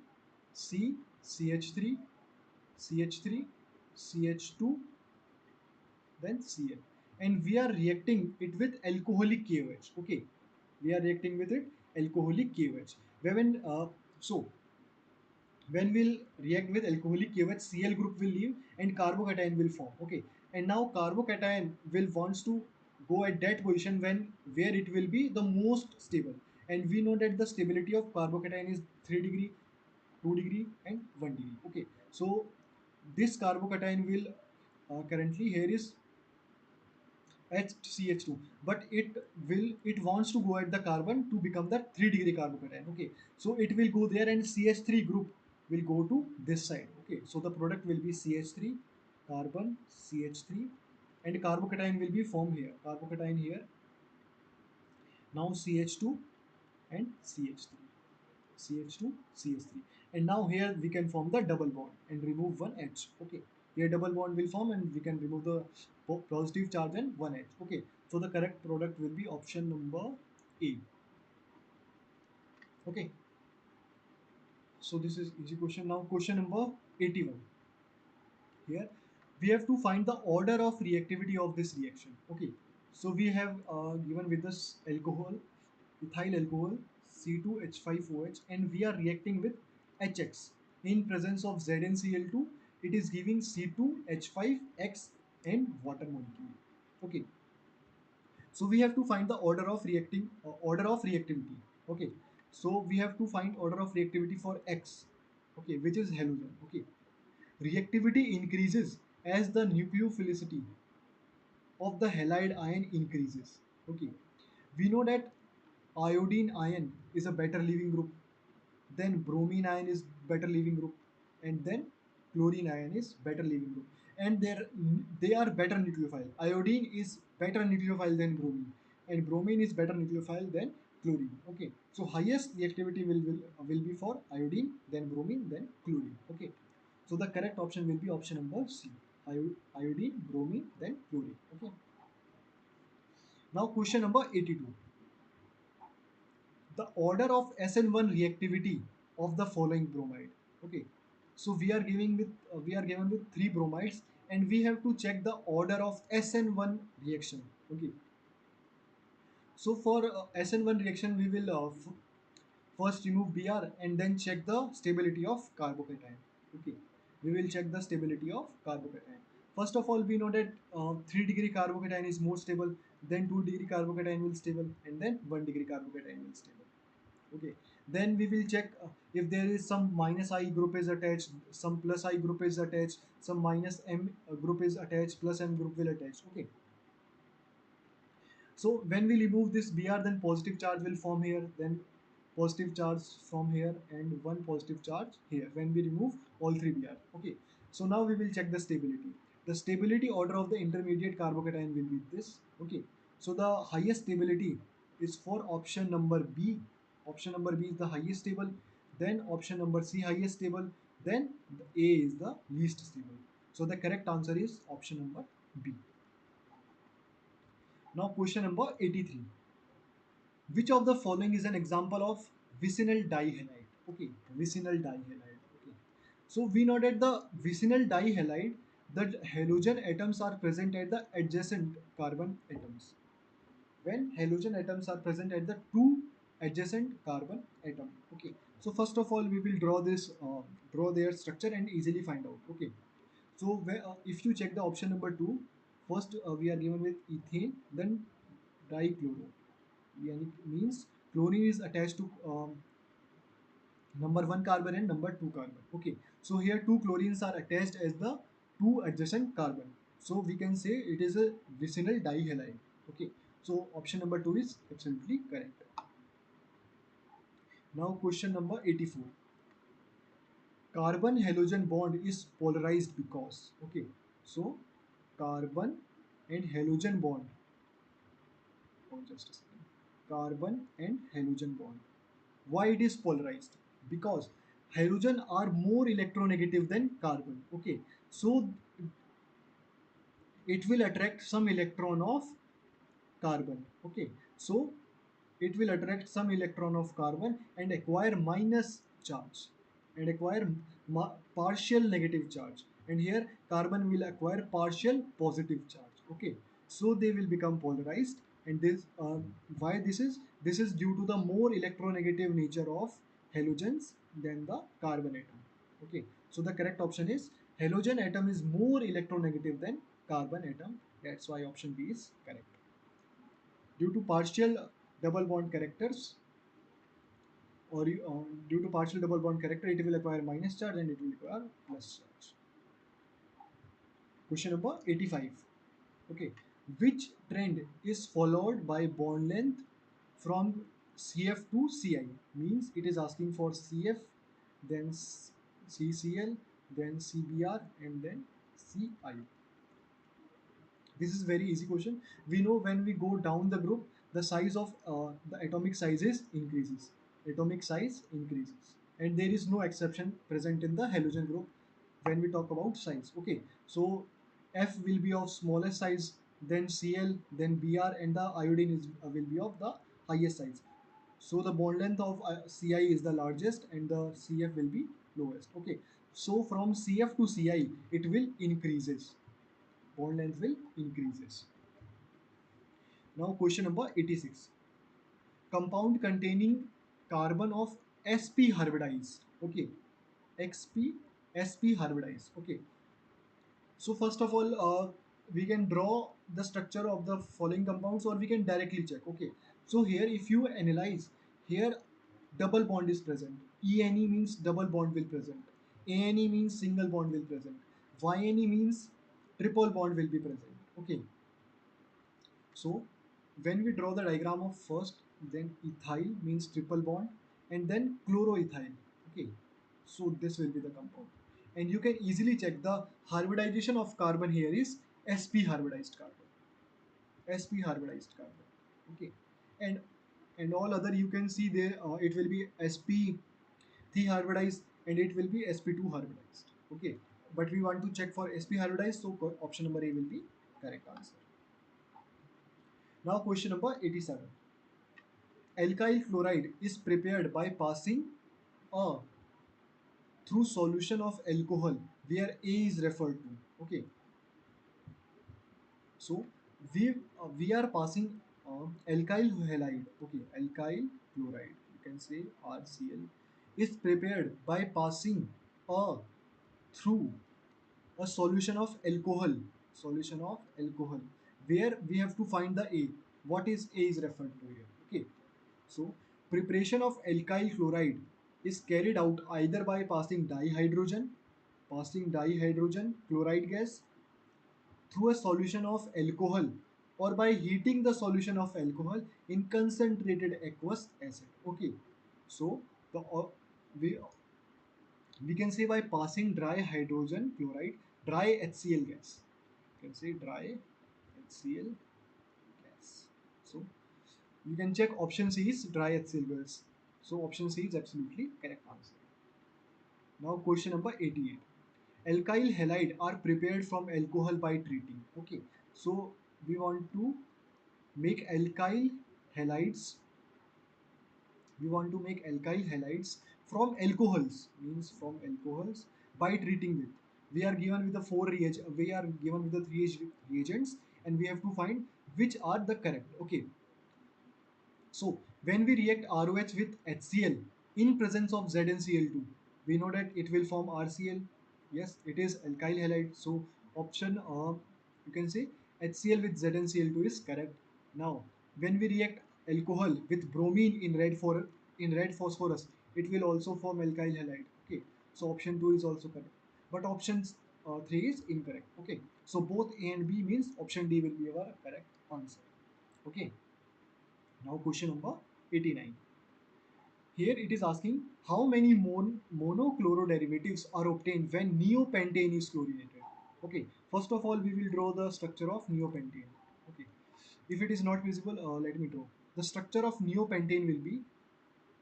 [SPEAKER 1] C, CH3, CH3, CH2, then Cl, and we are reacting it with alcoholic KOH. Okay, we are reacting with it alcoholic KOH. So when we'll react with alcoholic KOH, Cl group will leave and carbocation will form. Okay, and now carbocation will wants to go at that position when where it will be the most stable. And we know that the stability of carbocation is 3 degree, 2 degree and 1 degree. Okay, so this carbocation will currently here is HCH2, but it wants to go at the carbon to become the 3 degree carbocation. Okay, so it will go there and CH3 group will go to this side. Okay, so the product will be CH3 carbon CH3 and carbocation will be formed here. Carbocation here, now CH2 and CH3. CH2, CH3. And now here we can form the double bond and remove one H. Okay. Here double bond will form and we can remove the positive charge and one H. Okay. So the correct product will be option number A. Okay. So this is easy question. Now question number 81. Here we have to find the order of reactivity of this reaction. Okay. So we have given with this alcohol, ethyl alcohol, C2H5OH, and we are reacting with HX. In presence of ZnCl2, it is giving C2H5X and water molecule. Okay, so we have to find the order of reactivity. Okay, so we have to find order of reactivity for X. Okay, which is halogen. Okay, reactivity increases as the nucleophilicity of the halide ion increases. Okay, we know that iodine ion is a better leaving group, then bromine ion is better leaving group, and then chlorine ion is better leaving group, and they are better nucleophile. Iodine is better nucleophile than bromine, and bromine is better nucleophile than chlorine. Okay, so highest reactivity will be for iodine, then bromine, then chlorine. Okay, so the correct option will be option number C, iodine, bromine, then chlorine. Okay, now question number 82. The order of SN1 reactivity of the following bromide. Okay, so we are given with three bromides and we have to check the order of SN1 reaction. Okay, so for SN1 reaction we will first remove Br and then check the stability of carbocation. Okay, we will check the stability of carbocation. First of all, we know that 3 degree carbocation is more stable, then 2 degree carbocation will stable, and then 1 degree carbocation will stable. Okay, then we will check if there is some minus I group is attached, some plus I group is attached, some minus M group is attached, plus M group will attach. Okay, so when we remove this Br, then positive charge will form here, then positive charge from here, and one positive charge here when we remove all three Br. Okay, so now we will check the stability. The stability order of the intermediate carbocation will be this. Okay, so the highest stability is for option number B. Option number B is the highest stable, then option number C highest stable, then the A is the least stable. So the correct answer is option number B. Now question number 83. Which of the following is an example of vicinal dihalide? Okay, vicinal dihalide. Okay, so we know that the vicinal dihalide, the halogen atoms are present at the adjacent carbon atoms. When halogen atoms are present at the two adjacent carbon atom. Okay, so first of all we will draw their structure and easily find out. Okay, so if you check the option number 2, first we are given with ethane, then dichloro. Yani means chlorine is attached to number 1 carbon and number 2 carbon. Okay, so here two chlorines are attached as the two adjacent carbon, so we can say it is a vicinal dihalide. Okay, so option number 2 is absolutely correct. Now question number 84. Carbon halogen bond is polarized because. Okay, so carbon and halogen bond, oh, just a second. Carbon and halogen bond, why it is polarized? Because halogen are more electronegative than carbon. Okay, so it will attract some electron of carbon. Okay, so it will attract some electron of carbon and acquire minus charge and acquire partial negative charge, and here carbon will acquire partial positive charge. Okay, so they will become polarized, and why this is due to the more electronegative nature of halogens than the carbon atom. Okay, so the correct option is halogen atom is more electronegative than carbon atom. That's why option B is correct. Due to partial double bond characters, due to partial double bond character, it will acquire minus charge and it will acquire plus charge. Question number 85. Okay, which trend is followed by bond length from CF to CI? Means it is asking for CF, then CCl, then CBr, and then CI. This is very easy question. We know when we go down the group, the size of the atomic sizes increases. Atomic size increases, and there is no exception present in the halogen group when we talk about size. Okay, so F will be of smallest size, then Cl, then Br, and the iodine will be of the highest size. So the bond length of Ci is the largest, and the Cf will be lowest. Okay, so from Cf to Ci, it will increases, bond length will increases. Now question number 86. Compound containing carbon of sp hybridized. Okay, xp sp hybridized. Okay, so first of all, we can draw the structure of the following compounds, or we can directly check. Okay, so here if you analyze, here double bond is present. ene means double bond will present, ane means single bond will present, yne means triple bond will be present. Okay, so when we draw the diagram of first, then ethyl means triple bond, and then chloroethyl. Okay, so this will be the compound, and you can easily check the hybridization of carbon here is sp hybridized carbon, sp hybridized carbon. Okay, and all other you can see there, it will be sp3 hybridized, and it will be sp2 hybridized. Okay, but we want to check for sp hybridized, so option number A will be correct answer. Now question number 87. Alkyl chloride is prepared by passing a through solution of alcohol where A is referred to. Okay, so we are passing alkyl halide. Okay, alkyl chloride, you can say RCl, is prepared by passing a through a solution of alcohol where we have to find the A. What is A is referred to here? Okay, so preparation of alkyl chloride is carried out either by passing dihydrogen chloride gas through a solution of alcohol, or by heating the solution of alcohol in concentrated aqueous acid. Okay, so the we we can say by passing dry hydrogen chloride, dry HCl gas. You can say dry HCl gas. So you can check option C is dry HCl gas. So option C is absolutely correct answer. Now question number 88. Alkyl halide are prepared from alcohol by treating. Okay, so we want to make alkyl halides. We want to make alkyl halides from alcohols, means from alcohols, by treating with. We are given with the four reagents. We are given with the three reagents, and we have to find which are the correct. Okay, so when we react ROH with HCl in presence of ZnCl2, we know that it will form RCl. Yes, it is alkyl halide. So option you can say HCl with ZnCl2 is correct. Now when we react alcohol with bromine in red phosphorus, it will also form alkyl halide. Okay, so option 2 is also correct. But option 3 is incorrect. Okay, so both A and B means option D will be our correct answer. Okay. Now question number 89. Here it is asking how many monochloro derivatives are obtained when neopentane is chlorinated. Okay, first of all we will draw the structure of neopentane. Okay, if it is not visible, let me draw. The structure of neopentane will be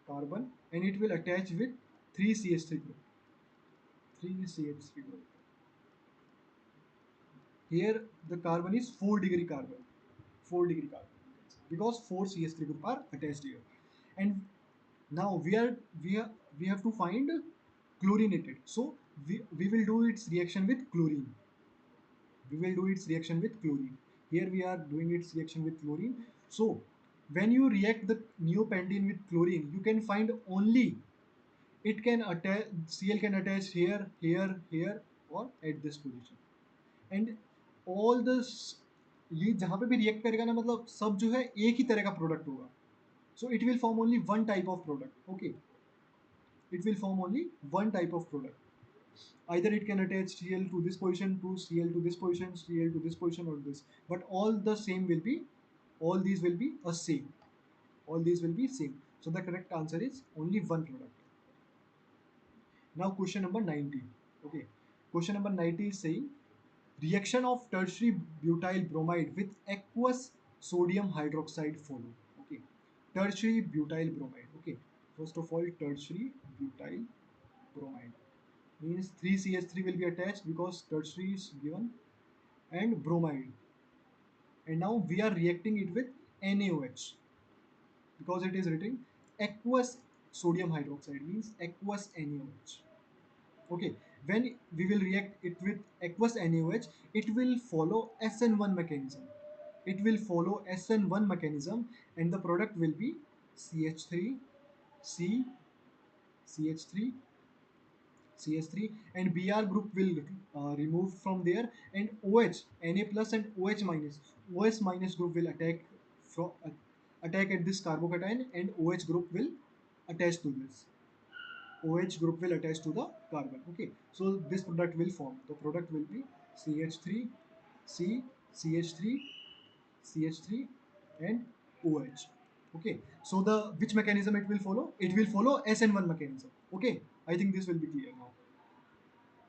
[SPEAKER 1] carbon, and it will attach with 3CH3 group. 3CH3 group. Here the carbon is 4 degree carbon. 4 degree carbon. Because 4 CH3 group are attached here. And now we have to find chlorinated. So we will do its reaction with chlorine. We will do its reaction with chlorine. Here we are doing its reaction with chlorine. So when you react the neopentane with chlorine, you can find only it can attach, Cl can attach here, here, here, or at this position. And all this ये जहाँ पे भी react करेगा ना, मतलब सब जो है एक ही तरह का प्रोडक्ट होगा. So it will form only one type of product. Okay, it will form only one type of product. Either it can attach Cl to this position, to Cl to this position, Cl to this position, or this. But all the same will be, all these will be a same. All these will be same. So the correct answer is only one product. Now question number 90. Okay, question number 90 is saying reaction of tertiary butyl bromide with aqueous sodium hydroxide follow. Okay, tertiary butyl bromide. Okay, first of all, tertiary butyl bromide means 3CH3 will be attached because tertiary is given, and bromide. And now we are reacting it with NaOH because it is written aqueous sodium hydroxide means aqueous NaOH. Okay, when we will react it with aqueous NaOH, it will follow SN1 mechanism. It will follow SN1 mechanism, and the product will be CH3, C, CH3, CH3, and Br group will remove from there, and OH, Na plus and OH minus. OH minus group will attack at this carbocation, and OH group will attach to this. OH group will attach to the carbon. Okay, so this product will form. The product will be CH3, C, CH3, CH3, and OH. Okay, so the which mechanism it will follow? It will follow SN1 mechanism. Okay, I think this will be clear now.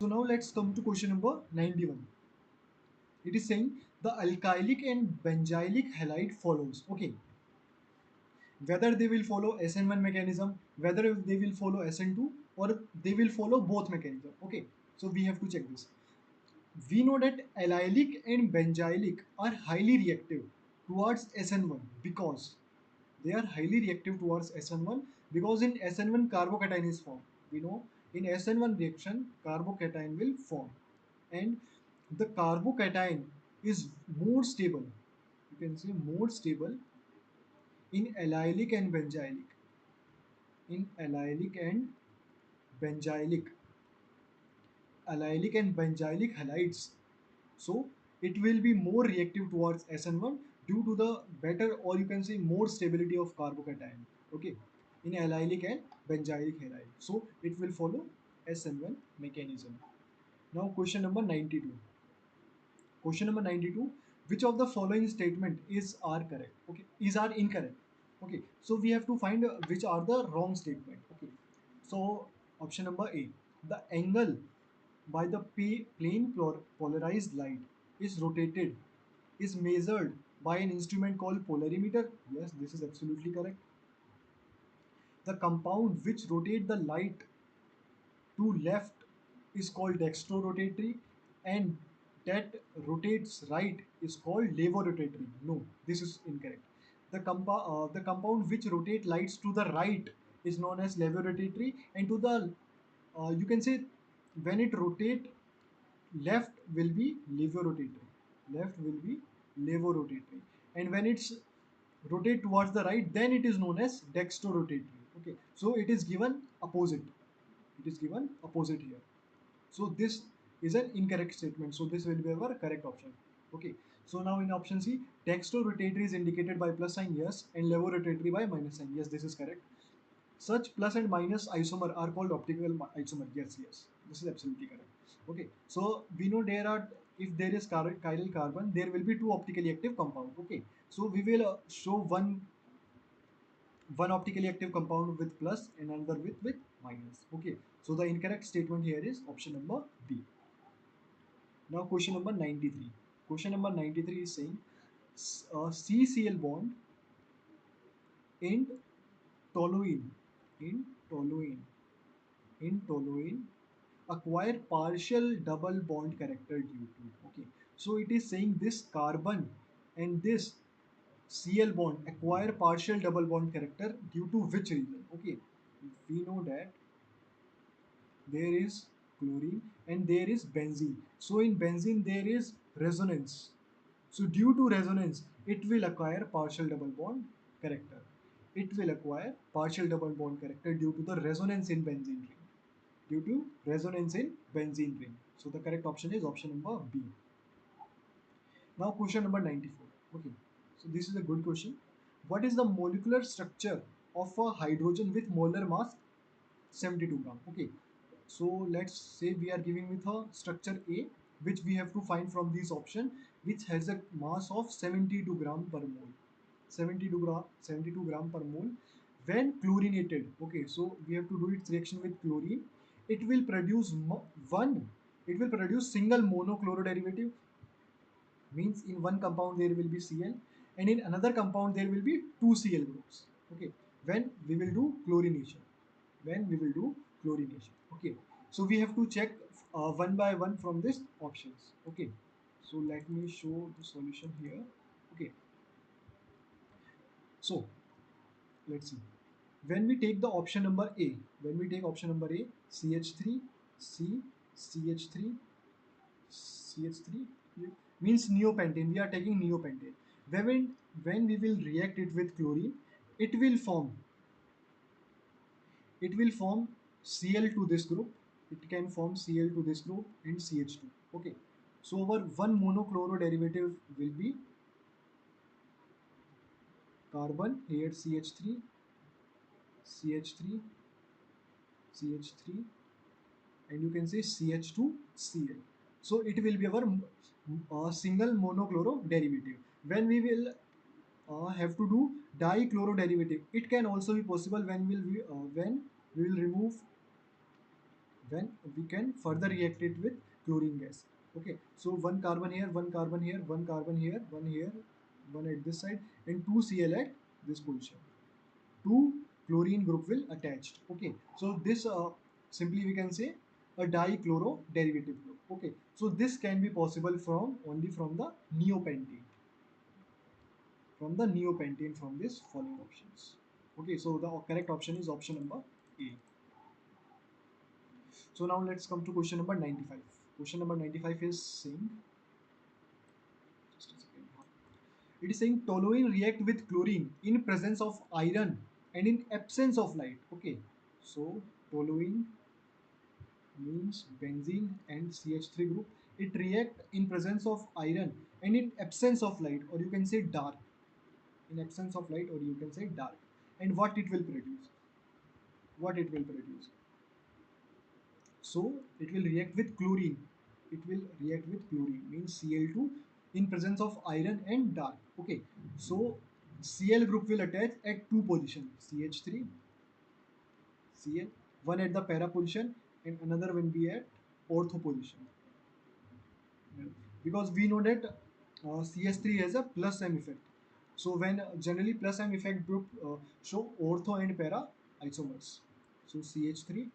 [SPEAKER 1] So now let's come to question number 91. It is saying the alkylic and benzylic halide follows. Okay, whether they will follow SN1 mechanism, whether they will follow SN2, or they will follow both mechanism. Okay, so we have to check this. We know that allylic and benzylic are highly reactive towards SN1 because they are highly reactive towards SN1 because in SN1 carbocation is formed. We know in SN1 reaction carbocation will form, and the carbocation is more stable. You can say more stable in allylic and benzylic. In benzylic, allylic and benzylic halides. So it will be more reactive towards SN1 due to the better, or you can say more stability of carbocation. Okay, in allylic and benzylic halide. So it will follow SN1 mechanism. Now question number 92. Question number 92. Which of the following statement is are correct? Okay, is are incorrect? Okay, so we have to find which are the wrong statement. Okay, so option number A. The angle by the plane polarized light is rotated is measured by an instrument called polarimeter. Yes, this is absolutely correct. The compound which rotate the light to left is called dextrorotatory, and that rotates right is called levorotatory. No, this is incorrect. The compound which rotate lights to the right is known as levorotatory, and to the you can say when it rotate left will be levorotatory. Left will be levorotatory, and when it's rotate towards the right, then it is known as dextrorotatory. Okay, so it is given opposite. It is given opposite here. So this is an incorrect statement. So this will be our correct option. Okay. So now in option C, dextrorotatory is indicated by plus sign, yes, and levorotatory by minus sign. Yes, this is correct. Such plus and minus isomer are called optical isomer. Yes, yes. This is absolutely correct. Okay. So we know there are, if there is chiral carbon, there will be two optically active compounds. Okay. So we will show one optically active compound with plus and another with minus. Okay, so the incorrect statement here is option number B. Now question number 93. Question number 93 is saying CCl bond in toluene in toluene in toluene acquire partial double bond character due to. Okay, so it is saying this carbon and this Cl bond acquire partial double bond character due to which reason? Okay, we know that there is chlorine and there is benzene. So in benzene there is resonance. So due to resonance, it will acquire partial double bond character. It will acquire partial double bond character due to the resonance in benzene ring. Due to resonance in benzene ring. So the correct option is option number B. Now question number 94. Okay, so this is a good question. What is the molecular structure of a hydrogen with molar mass 72 gram? Okay, so let's say we are giving with a structure A, which we have to find from this option, which has a mass of 72 gram per mole. 72 gram per mole when chlorinated. Okay, so we have to do its reaction with chlorine. It will produce one, it will produce single monochloro means in one compound there will be Cl, and in another compound there will be two Cl groups. Okay, when we will do chlorination, when we will do chlorination. Okay, so we have to check one by one from these options. Okay, so let me show the solution here. Okay, so let's see. When we take the option number A, when we take option number A, CH3, C, CH3, CH3 means neopentane. We are taking neopentane. When we will react it with chlorine, it will form it will form Cl to this group. It can form Cl to this group and CH2. Okay. So our one monochloro derivative will be carbon here CH3, CH3, CH3, and you can say CH2Cl. So it will be our single monochloro derivative. When we will have to do dichloro derivative, it can also be possible when we will remove, when we can further react it with chlorine gas. Okay, so one carbon here, one carbon here, one carbon here, one at this side, and two Cl at this position. Two chlorine group will attached. Okay, so this simply we can say a dichloro derivative group. Okay, so this can be possible from only from the neopentane, from this following options. Okay, so the correct option is option number A. So now let's come to question number 95. Question number 95 is saying, just a second. It is saying toluene react with chlorine in presence of iron and in absence of light. Okay, so toluene means benzene and CH3 group. It react in presence of iron and in absence of light, or you can say dark. In absence of light, or you can say dark. And what it will produce? What it will produce? So it will react with chlorine. It will react with chlorine means Cl2 in presence of iron and dark. Okay, so Cl group will attach at two positions, CH3, Cl, one at the para position and another will be at ortho position. Because we know that CH3 has a plus M effect. So when generally plus M effect group show ortho and para isomers. So CH3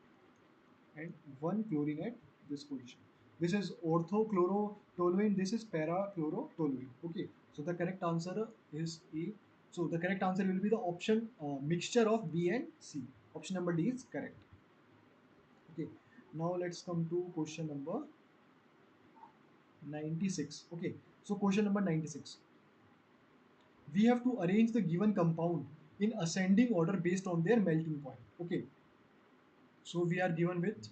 [SPEAKER 1] and one chlorine at this position. This is orthochlorotoluene, this is parachlorotoluene. Okay, so the correct answer is A. So the correct answer will be the option mixture of B and C. Option number D is correct. Okay, now let's come to question number 96. Okay, so question number 96. We have to arrange the given compound in ascending order based on their melting point. Okay, so we are given with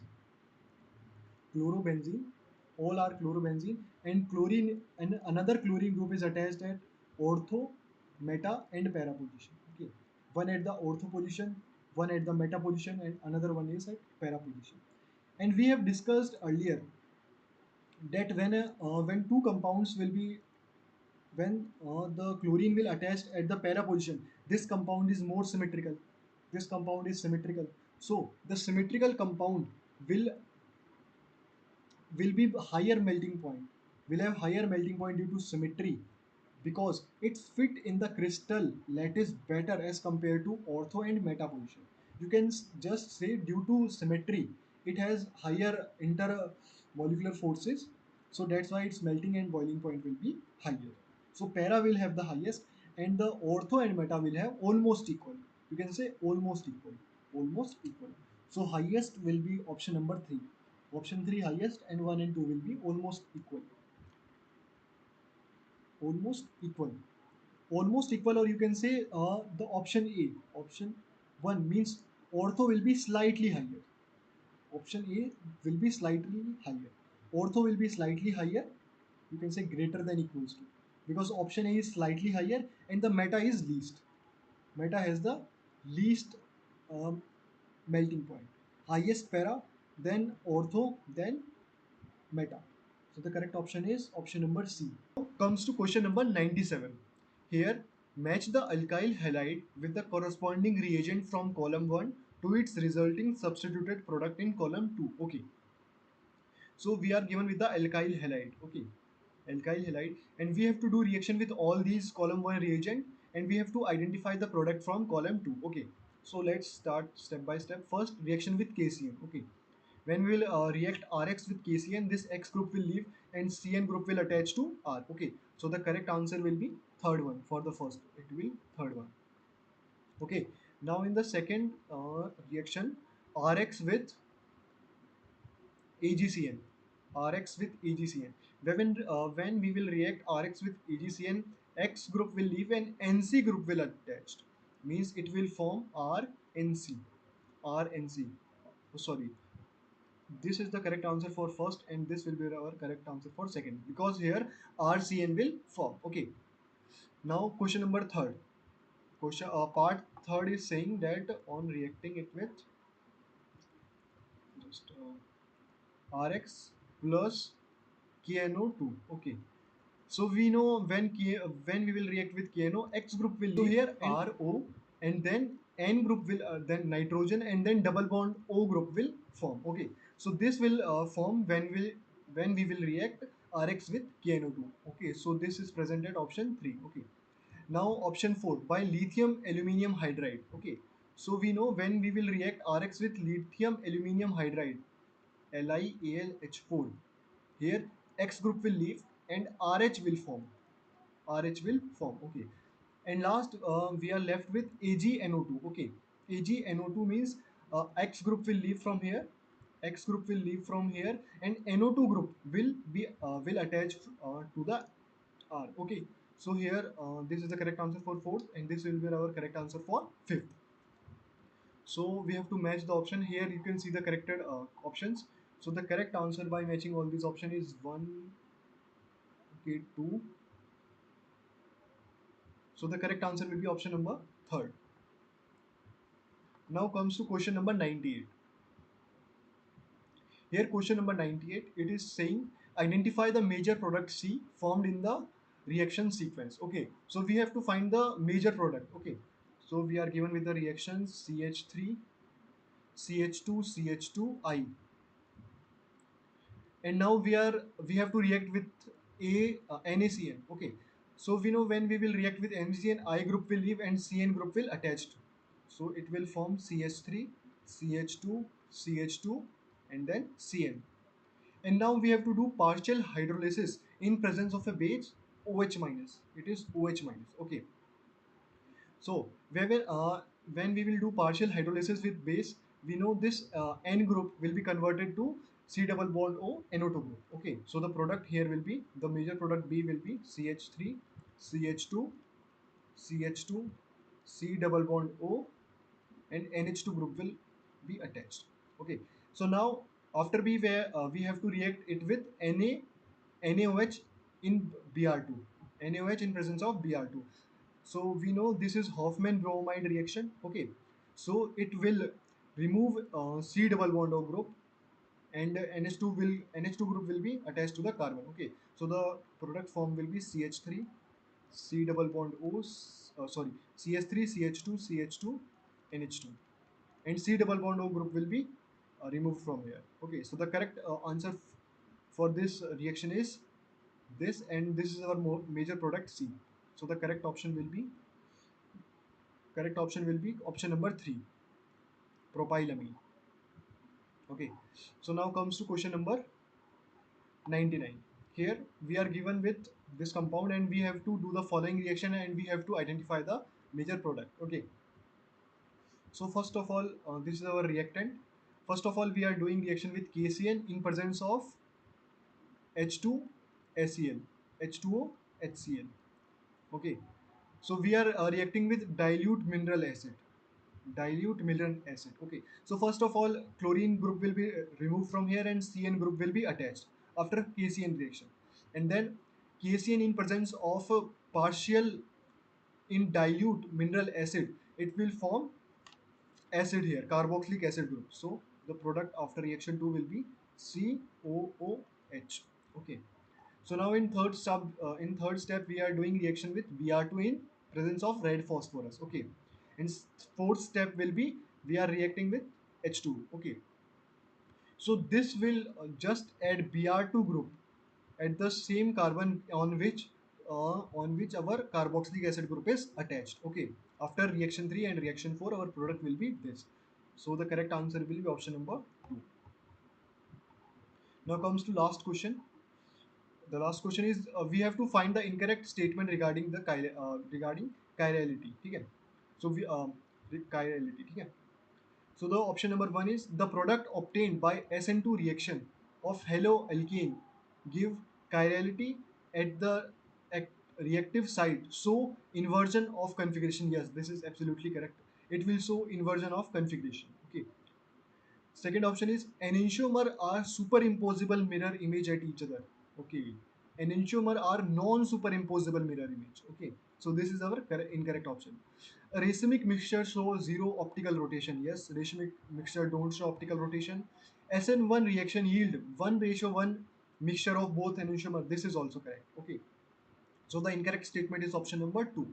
[SPEAKER 1] chlorobenzene, all are chlorobenzene, and chlorine and another chlorine group is attached at ortho, meta, and para position. Okay, one at the ortho position, one at the meta position, and another one is at para position. And we have discussed earlier that when two compounds will be when the chlorine will attach at the para position, this compound is more symmetrical. This compound is symmetrical. So the symmetrical compound will be higher melting point, will have higher melting point due to symmetry, because it's fit in the crystal lattice better as compared to ortho and meta position. You can just say due to symmetry it has higher intermolecular forces, so that's why its melting and boiling point will be higher. So para will have the highest and the ortho and meta will have almost equal. You can say almost equal, almost equal. So highest will be option number 3. Option 3 highest, and 1 and 2 will be almost equal. Almost equal. Almost equal, or you can say the option A. Option 1 means ortho will be slightly higher. Option A will be slightly higher. Ortho will be slightly higher. You can say greater than equals to. because option A is slightly higher and the meta is least. Meta has the least um, melting point. Highest para, then ortho, then meta. So the correct option is option number C. Comes to question number 97. Here, match the alkyl halide with the corresponding reagent from column 1 to its resulting substituted product in column 2. Okay. So we are given with the alkyl halide. Okay. Alkyl halide, and we have to do reaction with all these column 1 reagent, and we have to identify the product from column 2. Okay. So let's start step by step. First, reaction with KCN. Okay. When we will react Rx with KCN, this X group will leave and CN group will attach to R. Okay. So the correct answer will be third one for the first. It will third one. Okay. Now in the second reaction, Rx with AgCN. Rx with AgCN. When we will react Rx with AgCN, X group will leave and NC group will attached. Means it will form RNC. RNC. Oh, sorry. This is the correct answer for first, and this will be our correct answer for second, because here RCN will form. Okay. Now question number third. Question part third is saying that on reacting it with just Rx plus KNO2. Okay. So we know when we will react with KNO, X group will leave. So here RO, and then N group will then nitrogen, and then double bond O group will form. Okay. So this will form when we will react Rx with KNO2. Okay. So this is present at option 3. Okay. Now option 4, by lithium aluminium hydride. Okay. So we know when we will react Rx with lithium aluminium hydride, LiAlH4. Here X group will leave and RH will form. RH will form. Okay. And last, we are left with AgNO2. Okay. AgNO2 means X group will leave from here. X group will leave from here, and NO2 group will attach to the R. Okay. So here this is the correct answer for fourth, and this will be our correct answer for fifth. So we have to match the option. Here you can see the corrected options. So the correct answer by matching all these options is 1, okay, 2. So the correct answer will be option number third. Now comes to question number 98. Here question number 98, it is saying identify the major product C formed in the reaction sequence. Okay, so we have to find the major product. Okay, so we are given with the reactions CH3, CH2, CH2I, and now we have to react with NaCN. Okay, so we know when we will react with NaCN, I group will leave and CN group will attach. So it will form CH3, CH2, CH2, and then CN. And now we have to do partial hydrolysis in presence of a base OH minus. It is OH minus. Okay. So when we will do partial hydrolysis with base, we know this N group will be converted to C double bond O NO2 group. Okay. So the product here will be, the major product B will be CH3, CH2, CH2, C double bond O, and NH2 group will be attached. Okay. So now after B, where we have to react it with NaOH in Br2, NaOH in presence of Br2. So we know this is Hoffman bromide reaction. Okay. So it will remove C double bond O group, and NH2 group will be attached to the carbon. Okay. So the product form will be CH3, C double bond O, sorry, CH3, CH2, CH2, NH2, and C double bond O group will be removed from here. Okay, so the correct answer for this reaction is this, and this is our major product C. So the correct option will be option number 3, propylamine. Okay, so now comes to question number 99. Here we are given with this compound, and we have to do the following reaction, and we have to identify the major product. Okay, so first of all, this is our reactant. First of all, we are doing reaction with KCN in presence of H2 HCl, H2O HCl. Okay, so we are reacting with dilute mineral acid. Dilute mineral acid. Okay, so first of all, chlorine group will be removed from here, and CN group will be attached after KCN reaction, and then KCN in presence of a partial in dilute mineral acid, it will form acid here, carboxylic acid group. So the product after reaction 2 will be COOH. Okay. So now in third step we are doing reaction with Br2 in presence of red phosphorus. Okay. And fourth step will be we are reacting with H2. Okay. So this will just add Br2 group at the same carbon on which our carboxylic acid group is attached. Okay. After reaction 3 and reaction 4, our product will be this. So the correct answer will be option number 2. Now comes to last question. The last question is we have to find the incorrect statement regarding the regarding chirality. Okay. So we chirality. Okay. So the option number 1 is the product obtained by SN2 reaction of haloalkane give chirality at the act- reactive site. So inversion of configuration. Yes, this is absolutely correct. It will show inversion of configuration. Okay. Second option is enantiomer are superimposable mirror image at each other. Okay. Enantiomer are non-superimposable mirror image. Okay. So this is our incorrect option. A racemic mixture shows zero optical rotation. Yes, racemic mixture don't show optical rotation. SN1 reaction yield 1:1 mixture of both enantiomer. This is also correct. Okay. So the incorrect statement is option number 2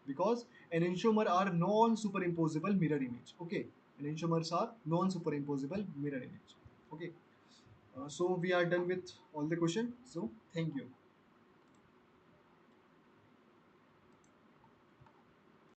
[SPEAKER 1] because enantiomer are non-superimposable mirror image. Okay, enantiomers are non-superimposable mirror image. Okay, so we are done with all the question. So thank you.